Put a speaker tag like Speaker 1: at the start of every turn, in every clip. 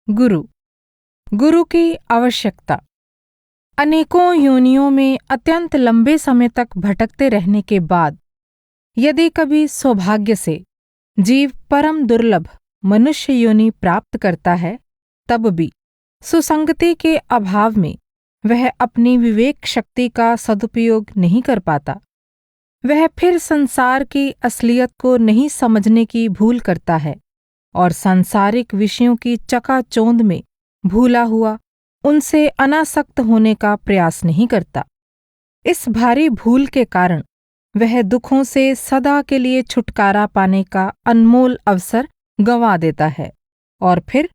Speaker 1: गुरु गुरु की आवश्यकता। अनेकों योनियों में अत्यंत लंबे समय तक भटकते रहने के बाद यदि कभी सौभाग्य से जीव परम दुर्लभ मनुष्य योनि प्राप्त करता है, तब भी सुसंगति के अभाव में वह अपनी विवेक शक्ति का सदुपयोग नहीं कर पाता। वह फिर संसार की असलियत को नहीं समझने की भूल करता है और सांसारिक विषयों की चकाचौंध में भूला हुआ उनसे अनासक्त होने का प्रयास नहीं करता। इस भारी भूल के कारण वह दुखों से सदा के लिए छुटकारा पाने का अनमोल अवसर गंवा देता है और फिर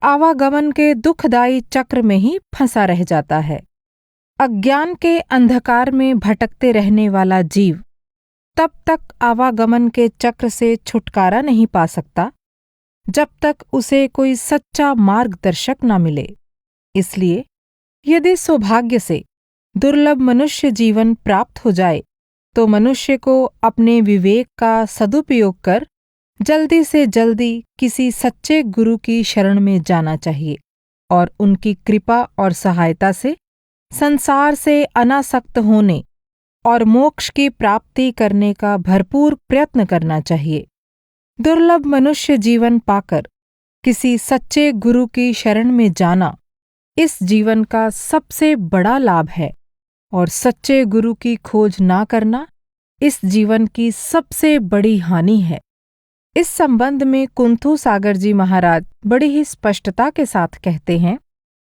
Speaker 1: आवागमन के दुखदायी चक्र में ही फंसा रह जाता है। अज्ञान के अंधकार में भटकते रहने वाला जीव तब तक आवागमन के चक्र से छुटकारा नहीं पा सकता जब तक उसे कोई सच्चा मार्गदर्शक न मिले। इसलिए यदि सौभाग्य से दुर्लभ मनुष्य जीवन प्राप्त हो जाए तो मनुष्य को अपने विवेक का सदुपयोग कर जल्दी से जल्दी किसी सच्चे गुरु की शरण में जाना चाहिए और उनकी कृपा और सहायता से संसार से अनासक्त होने और मोक्ष की प्राप्ति करने का भरपूर प्रयत्न करना चाहिए। दुर्लभ मनुष्य जीवन पाकर किसी सच्चे गुरु की शरण में जाना इस जीवन का सबसे बड़ा लाभ है और सच्चे गुरु की खोज ना करना इस जीवन की सबसे बड़ी हानि है। इस संबंध में कुंथु सागर जी महाराज बड़ी ही स्पष्टता के साथ कहते हैं,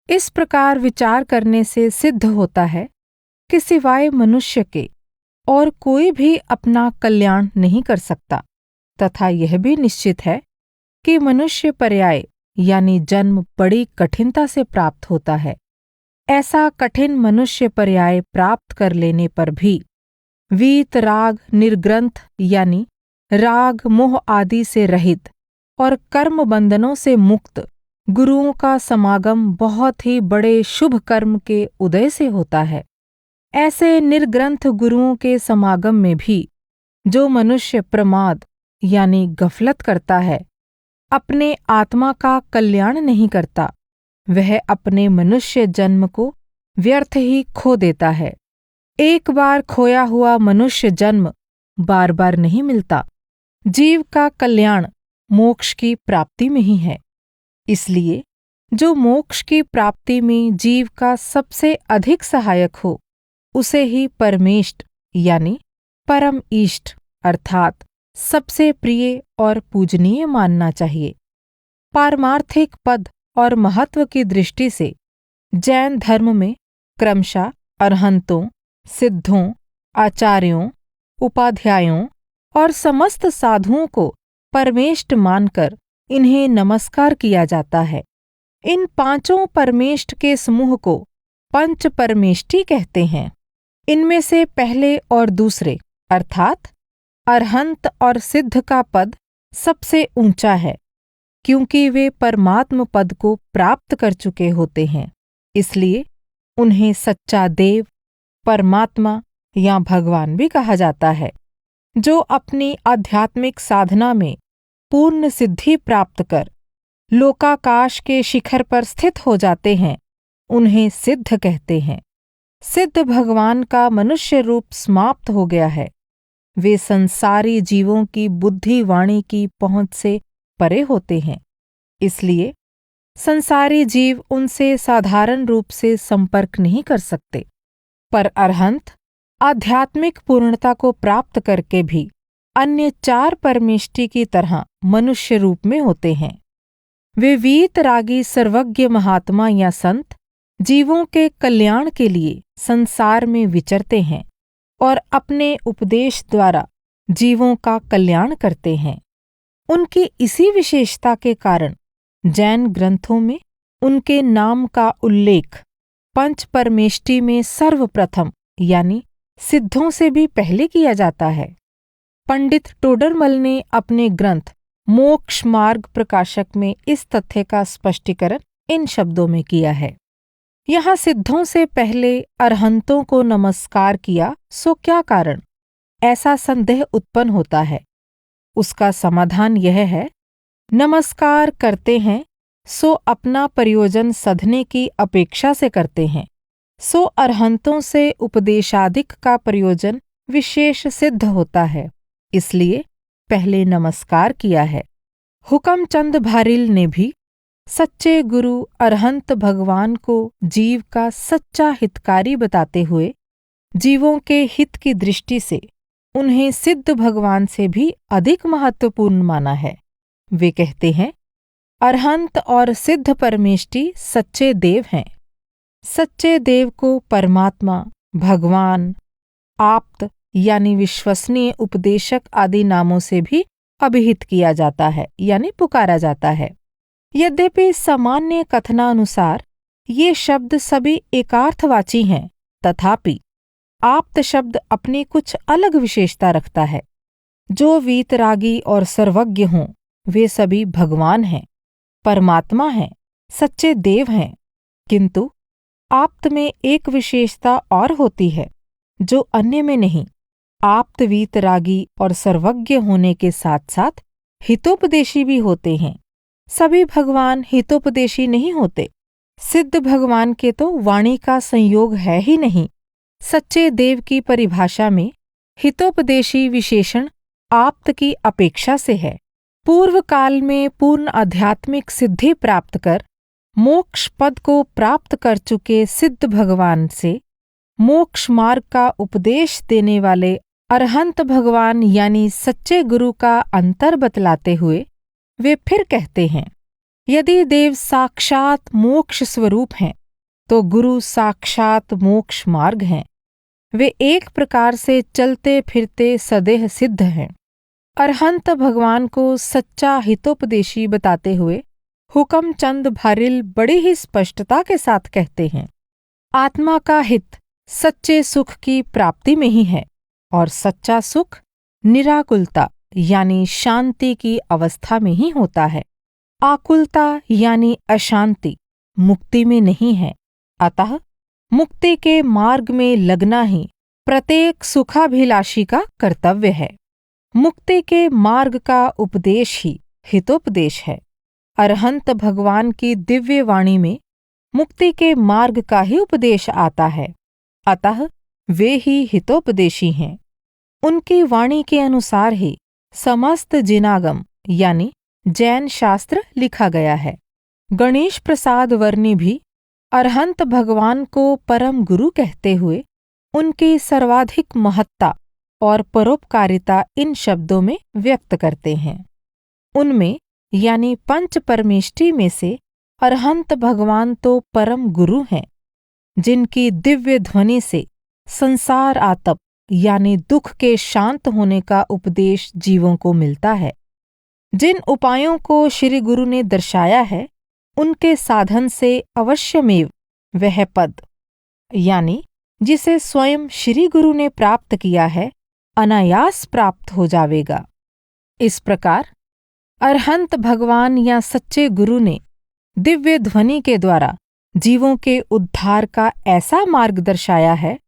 Speaker 1: इस प्रकार विचार करने से सिद्ध होता है कि सिवाय मनुष्य के और कोई भी अपना कल्याण नहीं कर सकता तथा यह भी निश्चित है कि मनुष्य पर्याय यानी जन्म बड़ी कठिनता से प्राप्त होता है। ऐसा कठिन मनुष्य पर्याय प्राप्त कर लेने पर भी वीत राग निर्ग्रंथ यानी राग मोह आदि से रहित और कर्म बंधनों से मुक्त गुरुओं का समागम बहुत ही बड़े शुभ कर्म के उदय से होता है। ऐसे निर्ग्रंथ गुरुओं के समागम में भी जो मनुष्य प्रमाद यानी गफलत करता है, अपने आत्मा का कल्याण नहीं करता, वह अपने मनुष्य जन्म को व्यर्थ ही खो देता है। एक बार खोया हुआ मनुष्य जन्म बार बार नहीं मिलता। जीव का कल्याण मोक्ष की प्राप्ति में ही है। इसलिए जो मोक्ष की प्राप्ति में जीव का सबसे अधिक सहायक हो, उसे ही परमेष्ट यानी परम इष्ट अर्थात सबसे प्रिय और पूजनीय मानना चाहिए। पारमार्थिक पद और महत्व की दृष्टि से जैन धर्म में क्रमशः अरहंतों, सिद्धों, आचार्यों, उपाध्यायों और समस्त साधुओं को परमेष्ट मानकर इन्हें नमस्कार किया जाता है। इन पांचों परमेष्ट के समूह को पंच परमेष्टि कहते हैं। इनमें से पहले और दूसरे अर्थात अरहंत और सिद्ध का पद सबसे ऊंचा है, क्योंकि वे परमात्म पद को प्राप्त कर चुके होते हैं। इसलिए उन्हें सच्चा देव, परमात्मा या भगवान भी कहा जाता है। जो अपनी आध्यात्मिक साधना में पूर्ण सिद्धि प्राप्त कर लोकाकाश के शिखर पर स्थित हो जाते हैं, उन्हें सिद्ध कहते हैं। सिद्ध भगवान का मनुष्य रूप समाप्त हो गया है। वे संसारी जीवों की बुद्धि वाणी की पहुंच से परे होते हैं। इसलिए संसारी जीव उनसे साधारण रूप से संपर्क नहीं कर सकते। पर अरहंत आध्यात्मिक पूर्णता को प्राप्त करके भी अन्य चार परमेष्टि की तरह मनुष्य रूप में होते हैं। वे वीतरागी सर्वज्ञ महात्मा या संत जीवों के कल्याण के लिए संसार में विचरते हैं और अपने उपदेश द्वारा जीवों का कल्याण करते हैं। उनकी इसी विशेषता के कारण जैन ग्रंथों में उनके नाम का उल्लेख पंच परमेष्टि में सर्वप्रथम यानी सिद्धों से भी पहले किया जाता है। पंडित टोडरमल ने अपने ग्रंथ मोक्ष मार्ग प्रकाशक में इस तथ्य का स्पष्टीकरण इन शब्दों में किया है। यहाँ सिद्धों से पहले अरहंतों को नमस्कार किया, सो क्या कारण? ऐसा संदेह उत्पन्न होता है। उसका समाधान यह है, नमस्कार करते हैं सो अपना प्रयोजन सधने की अपेक्षा से करते हैं, सो अरहंतों से उपदेशादिक का प्रयोजन विशेष सिद्ध होता है। इसलिए पहले नमस्कार किया है। हुकमचंद भारिल ने भी सच्चे गुरु अरहंत भगवान को जीव का सच्चा हितकारी बताते हुए जीवों के हित की दृष्टि से उन्हें सिद्ध भगवान से भी अधिक महत्वपूर्ण माना है। वे कहते हैं, अरहंत और सिद्ध परमेष्टि सच्चे देव हैं। सच्चे देव को परमात्मा, भगवान, आप्त यानी विश्वसनीय उपदेशक आदि नामों से भी अभिहित किया जाता है यानी पुकारा जाता है। यद्यपि सामान्य कथनानुसार ये शब्द सभी एकार्थवाची हैं, तथापि आप्त शब्द अपनी कुछ अलग विशेषता रखता है। जो वीतरागी और सर्वज्ञ हों वे सभी भगवान हैं, परमात्मा हैं, सच्चे देव हैं। किंतु आप्त में एक विशेषता और होती है जो अन्य में नहीं। आप्त वीतरागी और सर्वज्ञ होने के साथ साथ हितोपदेशी भी होते हैं। सभी भगवान हितोपदेशी नहीं होते। सिद्ध भगवान के तो वाणी का संयोग है ही नहीं। सच्चे देव की परिभाषा में हितोपदेशी विशेषण आप्त की अपेक्षा से है। पूर्व काल में पूर्ण आध्यात्मिक सिद्धि प्राप्त कर मोक्ष पद को प्राप्त कर चुके सिद्ध भगवान से मोक्ष मार्ग का उपदेश देने वाले अरहंत भगवान यानी सच्चे गुरु का अंतर बतलाते हुए वे फिर कहते हैं, यदि देव साक्षात मोक्ष स्वरूप हैं तो गुरु साक्षात मोक्ष मार्ग हैं। वे एक प्रकार से चलते फिरते सदेह सिद्ध हैं। अरहंत भगवान को सच्चा हितोपदेशी बताते हुए हुकमचंद भारिल बड़ी ही स्पष्टता के साथ कहते हैं, आत्मा का हित सच्चे सुख की प्राप्ति में ही है और सच्चा सुख निराकुलता यानी शांति की अवस्था में ही होता है। आकुलता यानी अशांति मुक्ति में नहीं है। अतः मुक्ति के मार्ग में लगना ही प्रत्येक सुखाभिलाषी का कर्तव्य है। मुक्ति के मार्ग का उपदेश ही हितोपदेश है। अरहंत भगवान की दिव्य वाणी में मुक्ति के मार्ग का ही उपदेश आता है। अतः वे ही हितोपदेशी हैं। उनकी वाणी के अनुसार ही समस्त जिनागम यानी जैन शास्त्र लिखा गया है। गणेश प्रसाद वर्णी भी अरहंत भगवान को परम गुरु कहते हुए उनकी सर्वाधिक महत्ता और परोपकारिता इन शब्दों में व्यक्त करते हैं। उनमें यानी पंच परमेष्टि में से अरहंत भगवान तो परम गुरु हैं, जिनकी दिव्य ध्वनि से संसार आतप यानी दुख के शांत होने का उपदेश जीवों को मिलता है। जिन उपायों को श्री गुरु ने दर्शाया है उनके साधन से अवश्यमेव वह पद यानी जिसे स्वयं श्री गुरु ने प्राप्त किया है अनायास प्राप्त हो जावेगा। इस प्रकार अरहंत भगवान या सच्चे गुरु ने दिव्य ध्वनि के द्वारा जीवों के उद्धार का ऐसा मार्ग दर्शाया है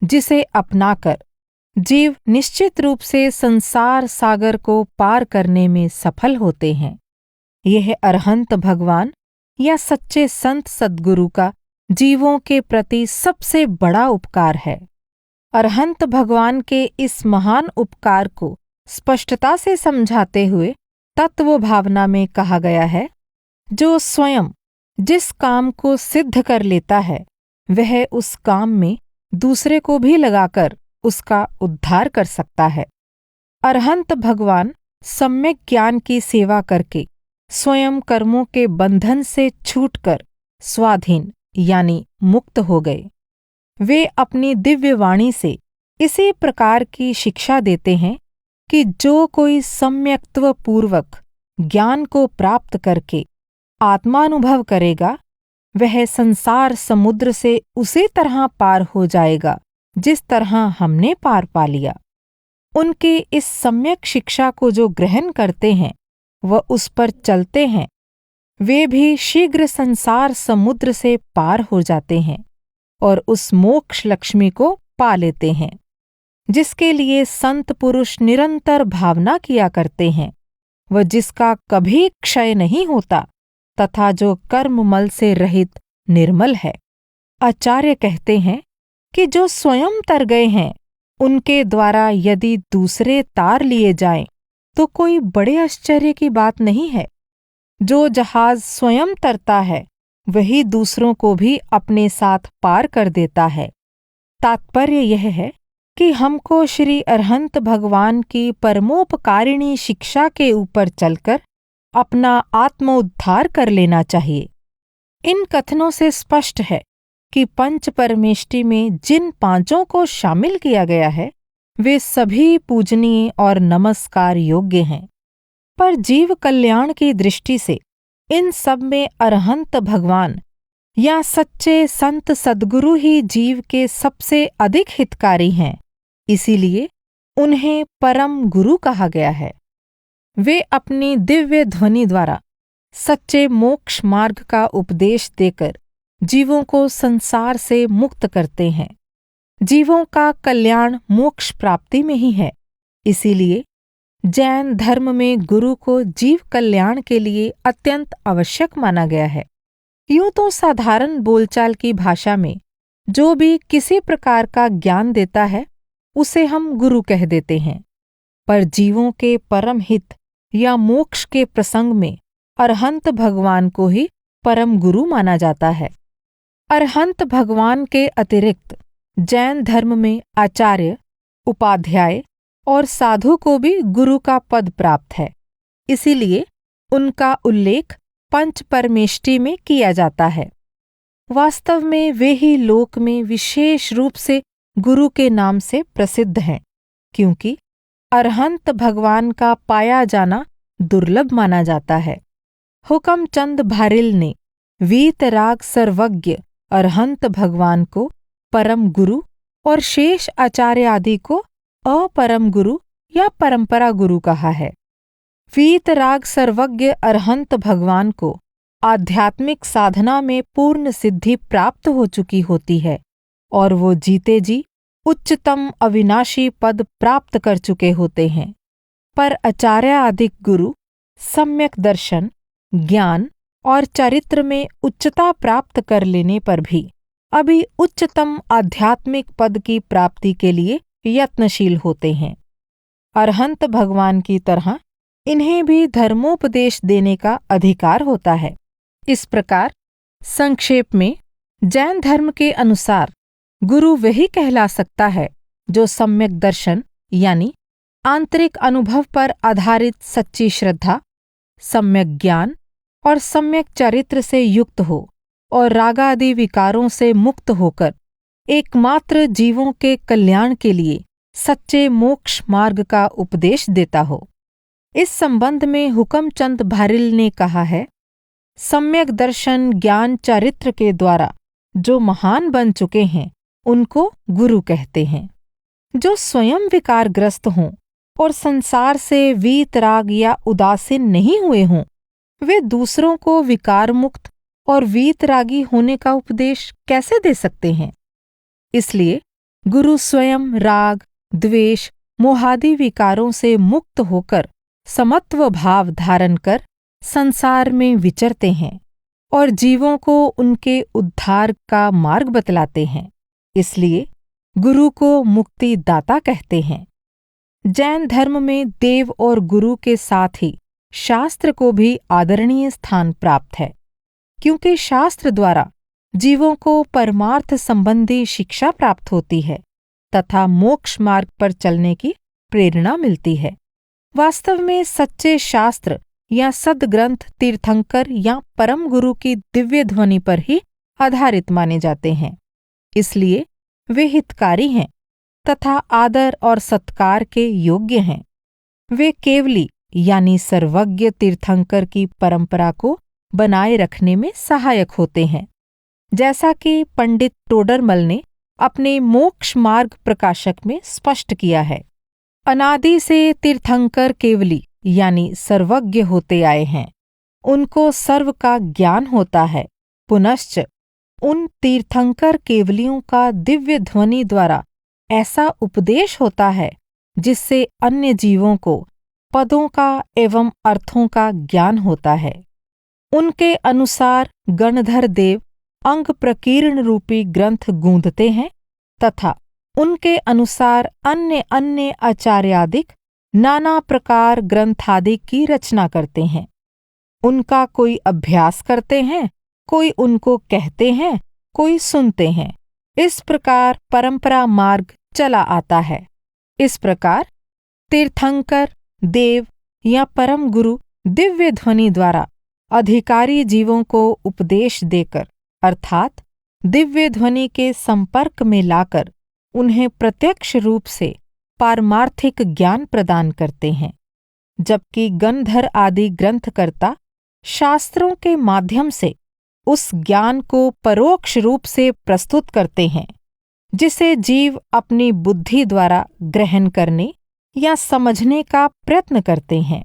Speaker 1: जिसे अपनाकर जीव निश्चित रूप से संसार सागर को पार करने में सफल होते हैं। यह अरहंत भगवान या सच्चे संत सद्गुरु का जीवों के प्रति सबसे बड़ा उपकार है। अरहंत भगवान के इस महान उपकार को स्पष्टता से समझाते हुए तत्व भावना में कहा गया है, जो स्वयं जिस काम को सिद्ध कर लेता है वह उस काम में दूसरे को भी लगाकर उसका उद्धार कर सकता है। अरहंत भगवान सम्यक ज्ञान की सेवा करके स्वयं कर्मों के बंधन से छूटकर स्वाधीन यानी मुक्त हो गए। वे अपनी दिव्य वाणी से इसी प्रकार की शिक्षा देते हैं कि जो कोई सम्यक्त्व पूर्वक ज्ञान को प्राप्त करके आत्मानुभव करेगा वह संसार समुद्र से उसी तरह पार हो जाएगा जिस तरह हमने पार पा लिया। उनकी इस सम्यक शिक्षा को जो ग्रहण करते हैं व उस पर चलते हैं वे भी शीघ्र संसार समुद्र से पार हो जाते हैं और उस मोक्ष लक्ष्मी को पा लेते हैं, जिसके लिए संत पुरुष निरंतर भावना किया करते हैं व जिसका कभी क्षय नहीं होता तथा जो कर्ममल से रहित निर्मल है। आचार्य कहते हैं कि जो स्वयं तर गए हैं उनके द्वारा यदि दूसरे तार लिए जाएं तो कोई बड़े आश्चर्य की बात नहीं है। जो जहाज स्वयं तरता है वही दूसरों को भी अपने साथ पार कर देता है। तात्पर्य यह है कि हमको श्री अरहंत भगवान की परमोपकारिणी शिक्षा के ऊपर चलकर अपना आत्मोद्धार कर लेना चाहिए। इन कथनों से स्पष्ट है कि पंच परमेष्टि में जिन पांचों को शामिल किया गया है वे सभी पूजनीय और नमस्कार योग्य हैं, पर जीव कल्याण की दृष्टि से इन सब में अरहंत भगवान या सच्चे संत सद्गुरु ही जीव के सबसे अधिक हितकारी हैं। इसीलिए उन्हें परम गुरु कहा गया है। वे अपनी दिव्य ध्वनि द्वारा सच्चे मोक्ष मार्ग का उपदेश देकर जीवों को संसार से मुक्त करते हैं। जीवों का कल्याण मोक्ष प्राप्ति में ही है। इसीलिए जैन धर्म में गुरु को जीव कल्याण के लिए अत्यंत आवश्यक माना गया है। यूं तो साधारण बोलचाल की भाषा में जो भी किसी प्रकार का ज्ञान देता है उसे हम गुरु कह देते हैं, पर जीवों के परम हित या मोक्ष के प्रसंग में अरहंत भगवान को ही परम गुरु माना जाता है। अरहंत भगवान के अतिरिक्त जैन धर्म में आचार्य, उपाध्याय और साधु को भी गुरु का पद प्राप्त है। इसीलिए उनका उल्लेख पंच परमेष्टि में किया जाता है। वास्तव में वे ही लोक में विशेष रूप से गुरु के नाम से प्रसिद्ध हैं, क्योंकि अरहंत भगवान का पाया जाना दुर्लभ माना जाता है। हुकमचंद भारिल ने वीतराग सर्वज्ञ अरहंत भगवान को परम गुरु और शेष आचार्य आदि को अपरम गुरु या परंपरा गुरु कहा है। वीतराग सर्वज्ञ अरहंत भगवान को आध्यात्मिक साधना में पूर्ण सिद्धि प्राप्त हो चुकी होती है और वो जीते जी उच्चतम अविनाशी पद प्राप्त कर चुके होते हैं। पर आचार्य आदि गुरु सम्यक दर्शन, ज्ञान और चरित्र में उच्चता प्राप्त कर लेने पर भी अभी उच्चतम आध्यात्मिक पद की प्राप्ति के लिए यत्नशील होते हैं। अरहंत भगवान की तरह इन्हें भी धर्मोपदेश देने का अधिकार होता है। इस प्रकार संक्षेप में जैन धर्म के अनुसार गुरु वही कहला सकता है जो सम्यक दर्शन यानी आंतरिक अनुभव पर आधारित सच्ची श्रद्धा, सम्यक ज्ञान और सम्यक चरित्र से युक्त हो और रागादि विकारों से मुक्त होकर एकमात्र जीवों के कल्याण के लिए सच्चे मोक्ष मार्ग का उपदेश देता हो। इस संबंध में हुकमचंद भारिल ने कहा है, सम्यक दर्शन ज्ञान चरित्र के द्वारा जो महान बन चुके हैं उनको गुरु कहते हैं। जो स्वयं विकारग्रस्त हों और संसार से वीतराग या उदासीन नहीं हुए हों, वे दूसरों को विकार मुक्त और वीतरागी होने का उपदेश कैसे दे सकते हैं? इसलिए गुरु स्वयं राग, द्वेष, मोहादि विकारों से मुक्त होकर समत्व भाव धारण कर संसार में विचरते हैं और जीवों को उनके उद्धार का मार्ग बतलाते हैं। इसलिए गुरु को मुक्ति दाता कहते हैं। जैन धर्म में देव और गुरु के साथ ही शास्त्र को भी आदरणीय स्थान प्राप्त है, क्योंकि शास्त्र द्वारा जीवों को परमार्थ संबंधी शिक्षा प्राप्त होती है तथा मोक्ष मार्ग पर चलने की प्रेरणा मिलती है। वास्तव में सच्चे शास्त्र या सद्ग्रंथ तीर्थंकर या परम गुरु की दिव्य ध्वनि पर ही आधारित माने जाते हैं। इसलिए वे हितकारी हैं तथा आदर और सत्कार के योग्य हैं। वे केवली यानी सर्वज्ञ तीर्थंकर की परंपरा को बनाए रखने में सहायक होते हैं, जैसा कि पंडित टोडरमल ने अपने मोक्ष मार्ग प्रकाशक में स्पष्ट किया है। अनादि से तीर्थंकर केवली यानी सर्वज्ञ होते आए हैं। उनको सर्व का ज्ञान होता है। पुनश्च उन तीर्थंकर केवलियों का दिव्य ध्वनि द्वारा ऐसा उपदेश होता है जिससे अन्य जीवों को पदों का एवं अर्थों का ज्ञान होता है। उनके अनुसार गणधर देव अंग प्रकीर्ण रूपी ग्रंथ गूंथते हैं तथा उनके अनुसार अन्य अन्य आचार्यादिक नाना प्रकार ग्रंथादि की रचना करते हैं। उनका कोई अभ्यास करते हैं, कोई उनको कहते हैं, कोई सुनते हैं। इस प्रकार परंपरा मार्ग चला आता है। इस प्रकार तीर्थंकर देव या परम गुरु दिव्य ध्वनि द्वारा अधिकारी जीवों को उपदेश देकर अर्थात दिव्य ध्वनि के संपर्क में लाकर उन्हें प्रत्यक्ष रूप से पारमार्थिक ज्ञान प्रदान करते हैं, जबकि गणधर आदि ग्रंथकर्ता शास्त्रों के माध्यम से उस ज्ञान को परोक्ष रूप से प्रस्तुत करते हैं, जिसे जीव अपनी बुद्धि द्वारा ग्रहण करने या समझने का प्रयत्न करते हैं।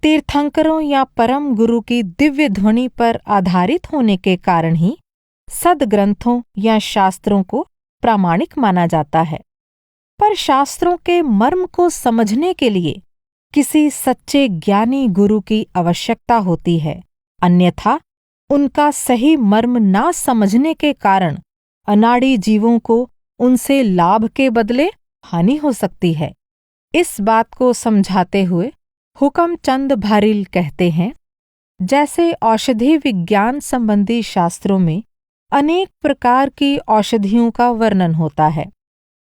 Speaker 1: तीर्थंकरों या परम गुरु की दिव्य ध्वनि पर आधारित होने के कारण ही सद्ग्रंथों या शास्त्रों को प्रामाणिक माना जाता है। पर शास्त्रों के मर्म को समझने के लिए किसी सच्चे ज्ञानी गुरु की आवश्यकता होती है, अन्यथा उनका सही मर्म ना समझने के कारण अनाड़ी जीवों को उनसे लाभ के बदले हानि हो सकती है। इस बात को समझाते हुए हुकमचंद भारिल कहते हैं, जैसे औषधि विज्ञान संबंधी शास्त्रों में अनेक प्रकार की औषधियों का वर्णन होता है,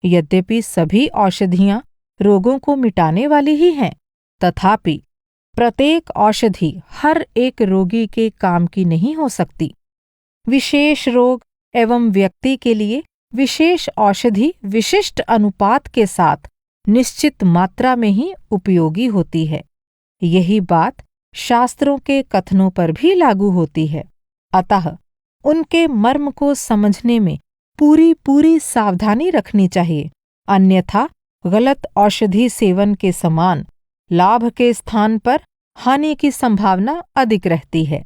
Speaker 1: यद्यपि सभी औषधियां रोगों को मिटाने वाली ही हैं, तथापि प्रत्येक औषधि हर एक रोगी के काम की नहीं हो सकती। विशेष रोग एवं व्यक्ति के लिए विशेष औषधि विशिष्ट अनुपात के साथ निश्चित मात्रा में ही उपयोगी होती है। यही बात शास्त्रों के कथनों पर भी लागू होती है। अतः उनके मर्म को समझने में पूरी सावधानी रखनी चाहिए, अन्यथा गलत औषधि सेवन के समान लाभ के स्थान पर हानि की संभावना अधिक रहती है।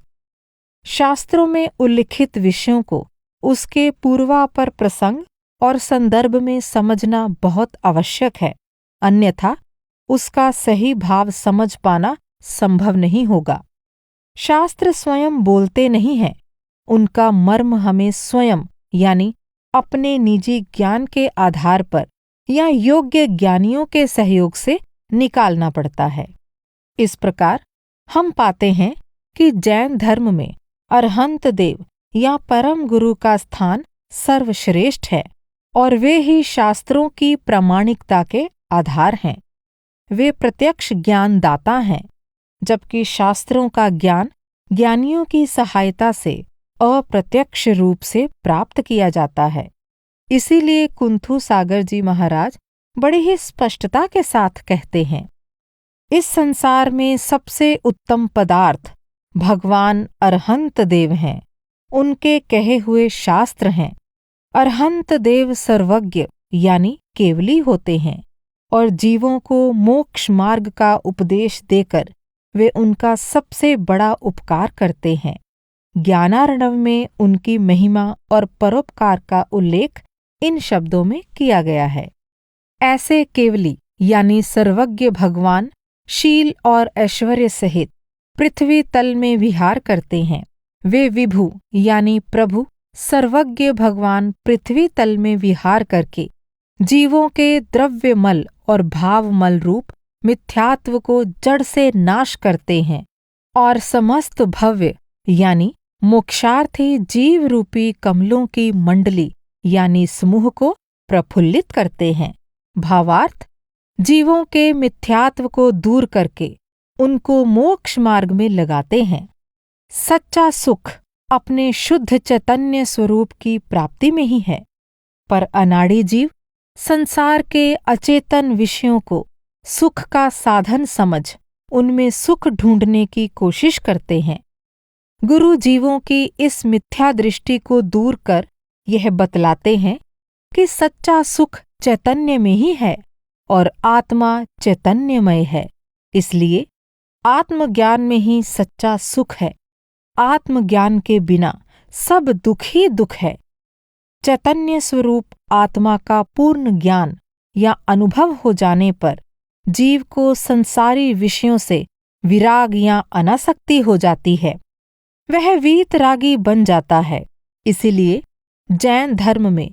Speaker 1: शास्त्रों में उल्लिखित विषयों को उसके पूर्वापर प्रसंग और संदर्भ में समझना बहुत आवश्यक है, अन्यथा उसका सही भाव समझ पाना संभव नहीं होगा। शास्त्र स्वयं बोलते नहीं हैं, उनका मर्म हमें स्वयं यानी अपने निजी ज्ञान के आधार पर या योग्य ज्ञानियों के सहयोग से निकालना पड़ता है। इस प्रकार हम पाते हैं कि जैन धर्म में अरहंत देव या परम गुरु का स्थान सर्वश्रेष्ठ है और वे ही शास्त्रों की प्रामाणिकता के आधार हैं। वे प्रत्यक्ष ज्ञान दाता हैं, जबकि शास्त्रों का ज्ञान ज्ञानियों की सहायता से अप्रत्यक्ष रूप से प्राप्त किया जाता है। इसीलिए कुंथु सागर जी महाराज बड़ी ही स्पष्टता के साथ कहते हैं, इस संसार में सबसे उत्तम पदार्थ भगवान अरहंत देव हैं, उनके कहे हुए शास्त्र हैं। अरहंत देव सर्वज्ञ यानी केवली होते हैं और जीवों को मोक्ष मार्ग का उपदेश देकर वे उनका सबसे बड़ा उपकार करते हैं। ज्ञानार्णव में उनकी महिमा और परोपकार का उल्लेख इन शब्दों में किया गया है। ऐसे केवली यानी सर्वज्ञ भगवान शील और ऐश्वर्य सहित पृथ्वी तल में विहार करते हैं। वे विभु यानी प्रभु सर्वज्ञ भगवान पृथ्वी तल में विहार करके जीवों के द्रव्यमल और भावमल रूप मिथ्यात्व को जड़ से नाश करते हैं और समस्त भव्य यानी मोक्षार्थी जीव रूपी कमलों की मंडली यानी समूह को प्रफुल्लित करते हैं। भावार्थ, जीवों के मिथ्यात्व को दूर करके उनको मोक्ष मार्ग में लगाते हैं। सच्चा सुख अपने शुद्ध चैतन्य स्वरूप की प्राप्ति में ही है, पर अनाड़ी जीव संसार के अचेतन विषयों को सुख का साधन समझ उनमें सुख ढूंढने की कोशिश करते हैं। गुरु जीवों की इस मिथ्या दृष्टि को दूर कर यह बतलाते हैं कि सच्चा सुख चैतन्य में ही है और आत्मा चैतन्यमय है। इसलिए आत्मज्ञान में ही सच्चा सुख है। आत्मज्ञान के बिना सब दुख ही दुख है। चैतन्य स्वरूप आत्मा का पूर्ण ज्ञान या अनुभव हो जाने पर जीव को संसारी विषयों से विराग या अनासक्ति हो जाती है। वह वीतरागी बन जाता है। इसीलिए जैन धर्म में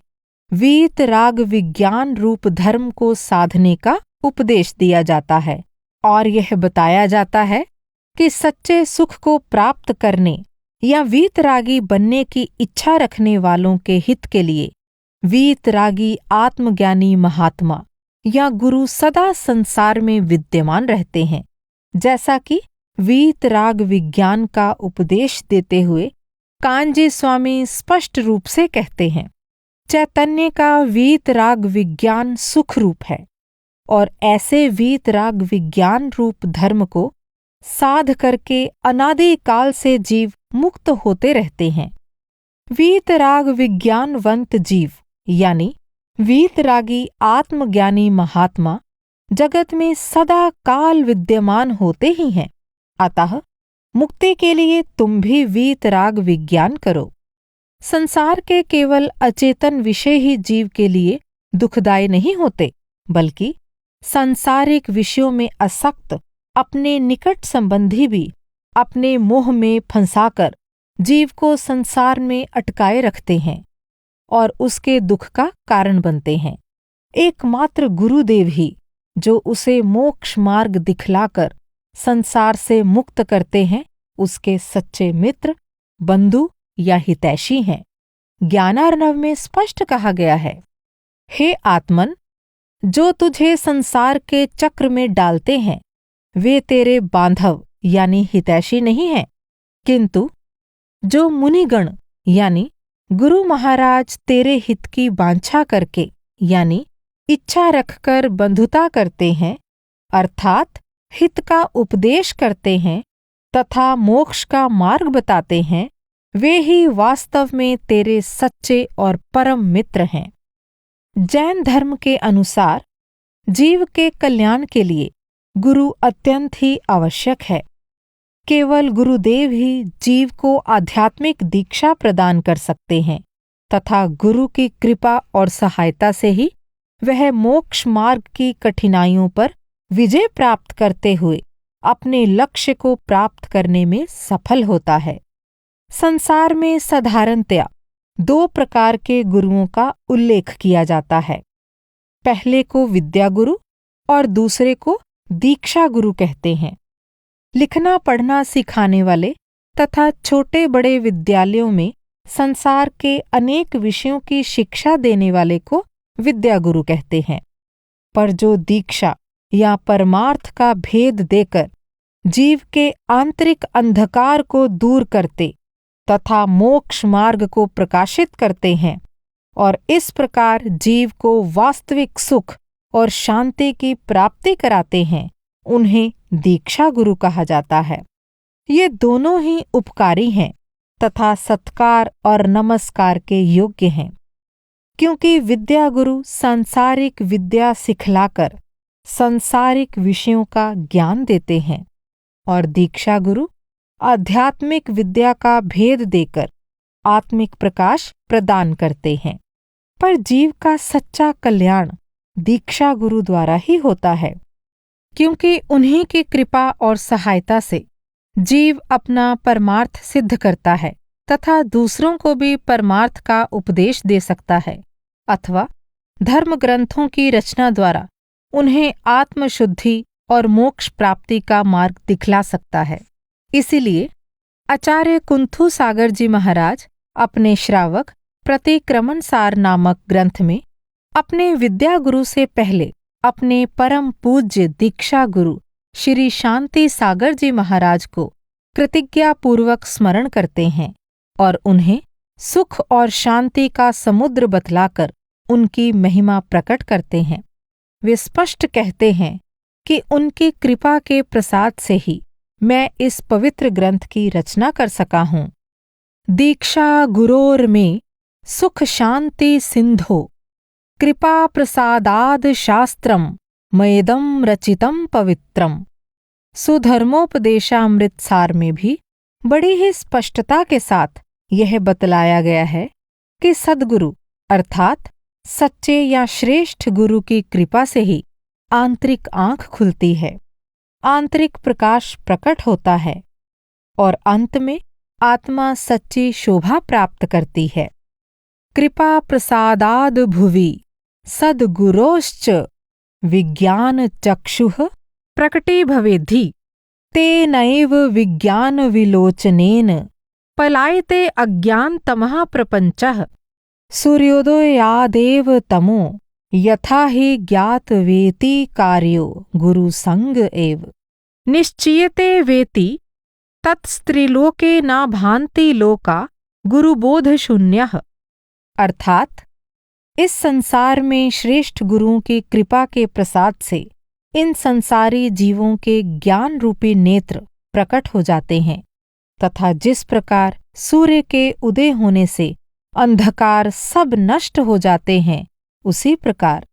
Speaker 1: वीतराग विज्ञान रूप धर्म को साधने का उपदेश दिया जाता है और यह बताया जाता है कि सच्चे सुख को प्राप्त करने या वीतरागी बनने की इच्छा रखने वालों के हित के लिए वीतरागी आत्मज्ञानी महात्मा या गुरु सदा संसार में विद्यमान रहते हैं। जैसा कि वीतराग विज्ञान का उपदेश देते हुए कांजी स्वामी स्पष्ट रूप से कहते हैं, चैतन्य का वीतराग विज्ञान सुख रूप है और ऐसे वीतराग विज्ञान रूप धर्म को साध करके अनादि काल से जीव मुक्त होते रहते हैं। वीतराग विज्ञानवंत जीव यानी वीतरागी आत्मज्ञानी महात्मा जगत में सदा काल विद्यमान होते ही हैं। अतः मुक्ति के लिए तुम भी वीतराग विज्ञान करो। संसार के केवल अचेतन विषय ही जीव के लिए दुखदायी नहीं होते, बल्कि सांसारिक विषयों में आसक्त अपने निकट संबंधी भी अपने मोह में फंसाकर जीव को संसार में अटकाए रखते हैं और उसके दुख का कारण बनते हैं। एकमात्र गुरुदेव ही जो उसे मोक्ष मार्ग दिखलाकर संसार से मुक्त करते हैं, उसके सच्चे मित्र, बंधु या हितैषी हैं। ज्ञानार्णव में स्पष्ट कहा गया है, हे आत्मन, जो तुझे संसार के चक्र में डालते हैं वे तेरे बांधव यानी हितैषी नहीं हैं, किंतु जो मुनिगण यानी गुरु महाराज तेरे हित की वांछा करके यानी इच्छा रखकर बंधुता करते हैं, अर्थात हित का उपदेश करते हैं तथा मोक्ष का मार्ग बताते हैं, वे ही वास्तव में तेरे सच्चे और परम मित्र हैं। जैन धर्म के अनुसार जीव के कल्याण के लिए गुरु अत्यंत ही आवश्यक है। केवल गुरुदेव ही जीव को आध्यात्मिक दीक्षा प्रदान कर सकते हैं तथा गुरु की कृपा और सहायता से ही वह मोक्ष मार्ग की कठिनाइयों पर विजय प्राप्त करते हुए अपने लक्ष्य को प्राप्त करने में सफल होता है। संसार में साधारणतया 2 प्रकार के गुरुओं का उल्लेख किया जाता है। पहले को विद्या गुरु और दूसरे को दीक्षा गुरु कहते हैं। लिखना पढ़ना सिखाने वाले तथा छोटे बड़े विद्यालयों में संसार के अनेक विषयों की शिक्षा देने वाले को विद्या गुरु कहते हैं। पर जो दीक्षा या परमार्थ का भेद देकर जीव के आंतरिक अंधकार को दूर करते तथा मोक्ष मार्ग को प्रकाशित करते हैं और इस प्रकार जीव को वास्तविक सुख और शांति की प्राप्ति कराते हैं, उन्हें दीक्षा गुरु कहा जाता है। ये दोनों ही उपकारी हैं तथा सत्कार और नमस्कार के योग्य हैं, क्योंकि विद्या गुरु सांसारिक विद्या सिखलाकर सांसारिक विषयों का ज्ञान देते हैं और दीक्षा गुरु आध्यात्मिक विद्या का भेद देकर आत्मिक प्रकाश प्रदान करते हैं। पर जीव का सच्चा कल्याण दीक्षा गुरु द्वारा ही होता है, क्योंकि उन्हीं की कृपा और सहायता से जीव अपना परमार्थ सिद्ध करता है तथा दूसरों को भी परमार्थ का उपदेश दे सकता है अथवा धर्म ग्रंथों की रचना द्वारा उन्हें आत्मशुद्धि और मोक्ष प्राप्ति का मार्ग दिखला सकता है। इसीलिए आचार्य कुंथु सागर जी महाराज अपने श्रावक प्रतिक्रमण सार नामक ग्रंथ में अपने विद्या गुरु से पहले अपने परम पूज्य दीक्षा गुरु श्री शांति सागर जी महाराज को कृतज्ञतापूर्वक स्मरण करते हैं और उन्हें सुख और शांति का समुद्र बतलाकर उनकी महिमा प्रकट करते हैं। वे स्पष्ट कहते हैं कि उनकी कृपा के प्रसाद से ही मैं इस पवित्र ग्रंथ की रचना कर सका हूँ। दीक्षा गुरोर में सुख शांति सिंधो कृपा प्रसादाद शास्त्रम मयेदम रचितम पवित्रम। सुधर्मोपदेशामृत सार में भी बड़ी ही स्पष्टता के साथ यह बतलाया गया है कि सद्गुरु अर्थात सच्चे या श्रेष्ठ गुरु की कृपा से ही आंतरिक आँख खुलती है, आंतरिक प्रकाश प्रकट होता है और अंत में आत्मा सच्ची शोभा प्राप्त करती है। कृपा प्रसादाद भुवि सद्गुरोश्च विज्ञान चक्षुः प्रकटीभवेद्धि तेनैव विज्ञान विलोचनेन पलायते अज्ञानतमः प्रपञ्चः सूर्योदयादेव तमो यथा हि ज्ञातवेति कार्यो गुरुसंग एव निश्चीयते वेति तत्स्त्रीलोके न भान्ति लोका गुरुबोधशून्यः। अर्थात इस संसार में श्रेष्ठ गुरुओं की कृपा के प्रसाद से इन संसारी जीवों के ज्ञान रूपी नेत्र प्रकट हो जाते हैं तथा जिस प्रकार सूर्य के उदय होने से अंधकार सब नष्ट हो जाते हैं, उसी प्रकार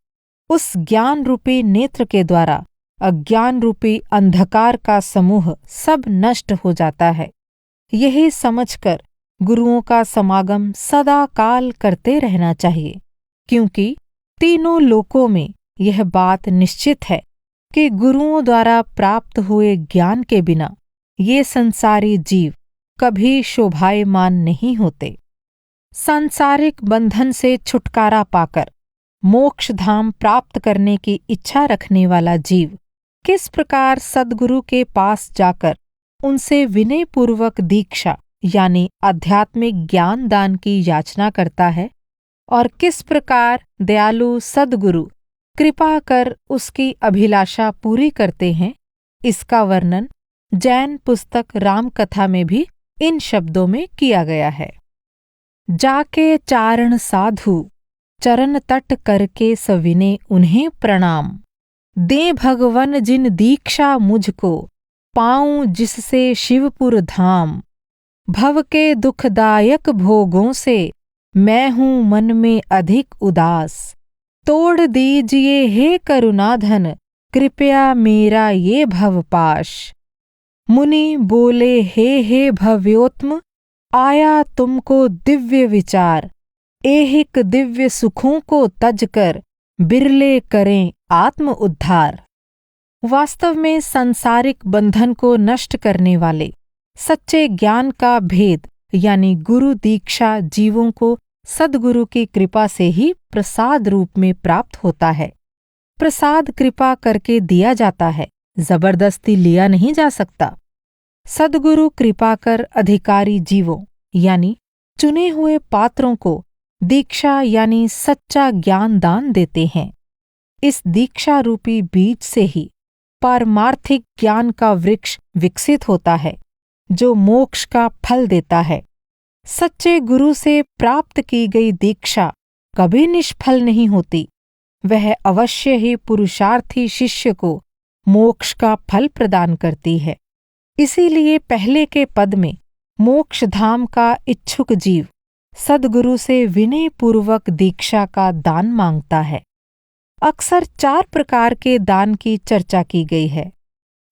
Speaker 1: उस ज्ञान रूपी नेत्र के द्वारा अज्ञान रूपी अंधकार का समूह सब नष्ट हो जाता है। यही समझकर गुरुओं का समागम सदा काल करते रहना चाहिए, क्योंकि तीनों लोकों में यह बात निश्चित है कि गुरुओं द्वारा प्राप्त हुए ज्ञान के बिना ये संसारी जीव कभी शोभायमान नहीं होते। सांसारिक बंधन से छुटकारा पाकर मोक्ष धाम प्राप्त करने की इच्छा रखने वाला जीव किस प्रकार सद्गुरु के पास जाकर उनसे विनयपूर्वक दीक्षा यानी आध्यात्मिक ज्ञान दान की याचना करता है और किस प्रकार दयालु सद्गुरु कृपा कर उसकी अभिलाषा पूरी करते हैं, इसका वर्णन जैन पुस्तक रामकथा में भी इन शब्दों में किया गया है। जाके चारण साधु चरण तट करके सविने उन्हें प्रणाम, दे भगवन जिन दीक्षा मुझको पाऊं जिससे शिवपुर धाम, भव के दुखदायक भोगों से मैं हूँ मन में अधिक उदास, तोड़ दीजिए हे करुणाधन कृपया मेरा ये भवपाश। मुनि बोले हे भव्योत्तम आया तुमको दिव्य विचार, ऐहिक दिव्य सुखों को तज कर बिरले करें आत्म उद्धार। वास्तव में सांसारिक बंधन को नष्ट करने वाले सच्चे ज्ञान का भेद यानी गुरु दीक्षा जीवों को सद्गुरु की कृपा से ही प्रसाद रूप में प्राप्त होता है। प्रसाद कृपा करके दिया जाता है, जबरदस्ती लिया नहीं जा सकता। सद्गुरु कृपा कर अधिकारी जीवों यानी चुने हुए पात्रों को दीक्षा यानी सच्चा ज्ञान दान देते हैं। इस दीक्षा रूपी बीज से ही पारमार्थिक ज्ञान का वृक्ष विकसित होता है, जो मोक्ष का फल देता है। सच्चे गुरु से प्राप्त की गई दीक्षा कभी निष्फल नहीं होती, वह अवश्य ही पुरुषार्थी शिष्य को मोक्ष का फल प्रदान करती है। इसीलिए पहले के पद में मोक्ष धाम का इच्छुक जीव सद्गुरु से विनयपूर्वक दीक्षा का दान मांगता है। अक्सर 4 प्रकार के दान की चर्चा की गई है,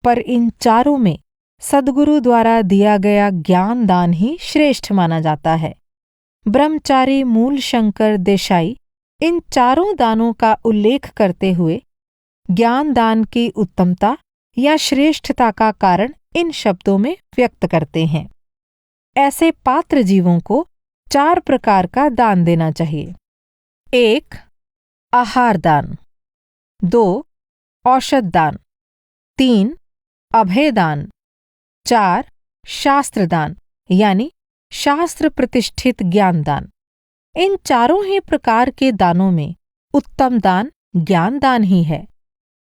Speaker 1: पर इन चारों में सद्गुरु द्वारा दिया गया ज्ञान दान ही श्रेष्ठ माना जाता है। ब्रह्मचारी मूलशंकर देसाई इन चारों दानों का उल्लेख करते हुए ज्ञान दान की उत्तमता या श्रेष्ठता का कारण इन शब्दों में व्यक्त करते हैं। ऐसे पात्र जीवों को 4 प्रकार का दान देना चाहिए। 1. आहार दान, 2. औषध दान, 3. अभय दान, 4. शास्त्र दान यानी शास्त्र प्रतिष्ठित ज्ञान दान। इन चारों ही प्रकार के दानों में उत्तम दान ज्ञान दान ही है,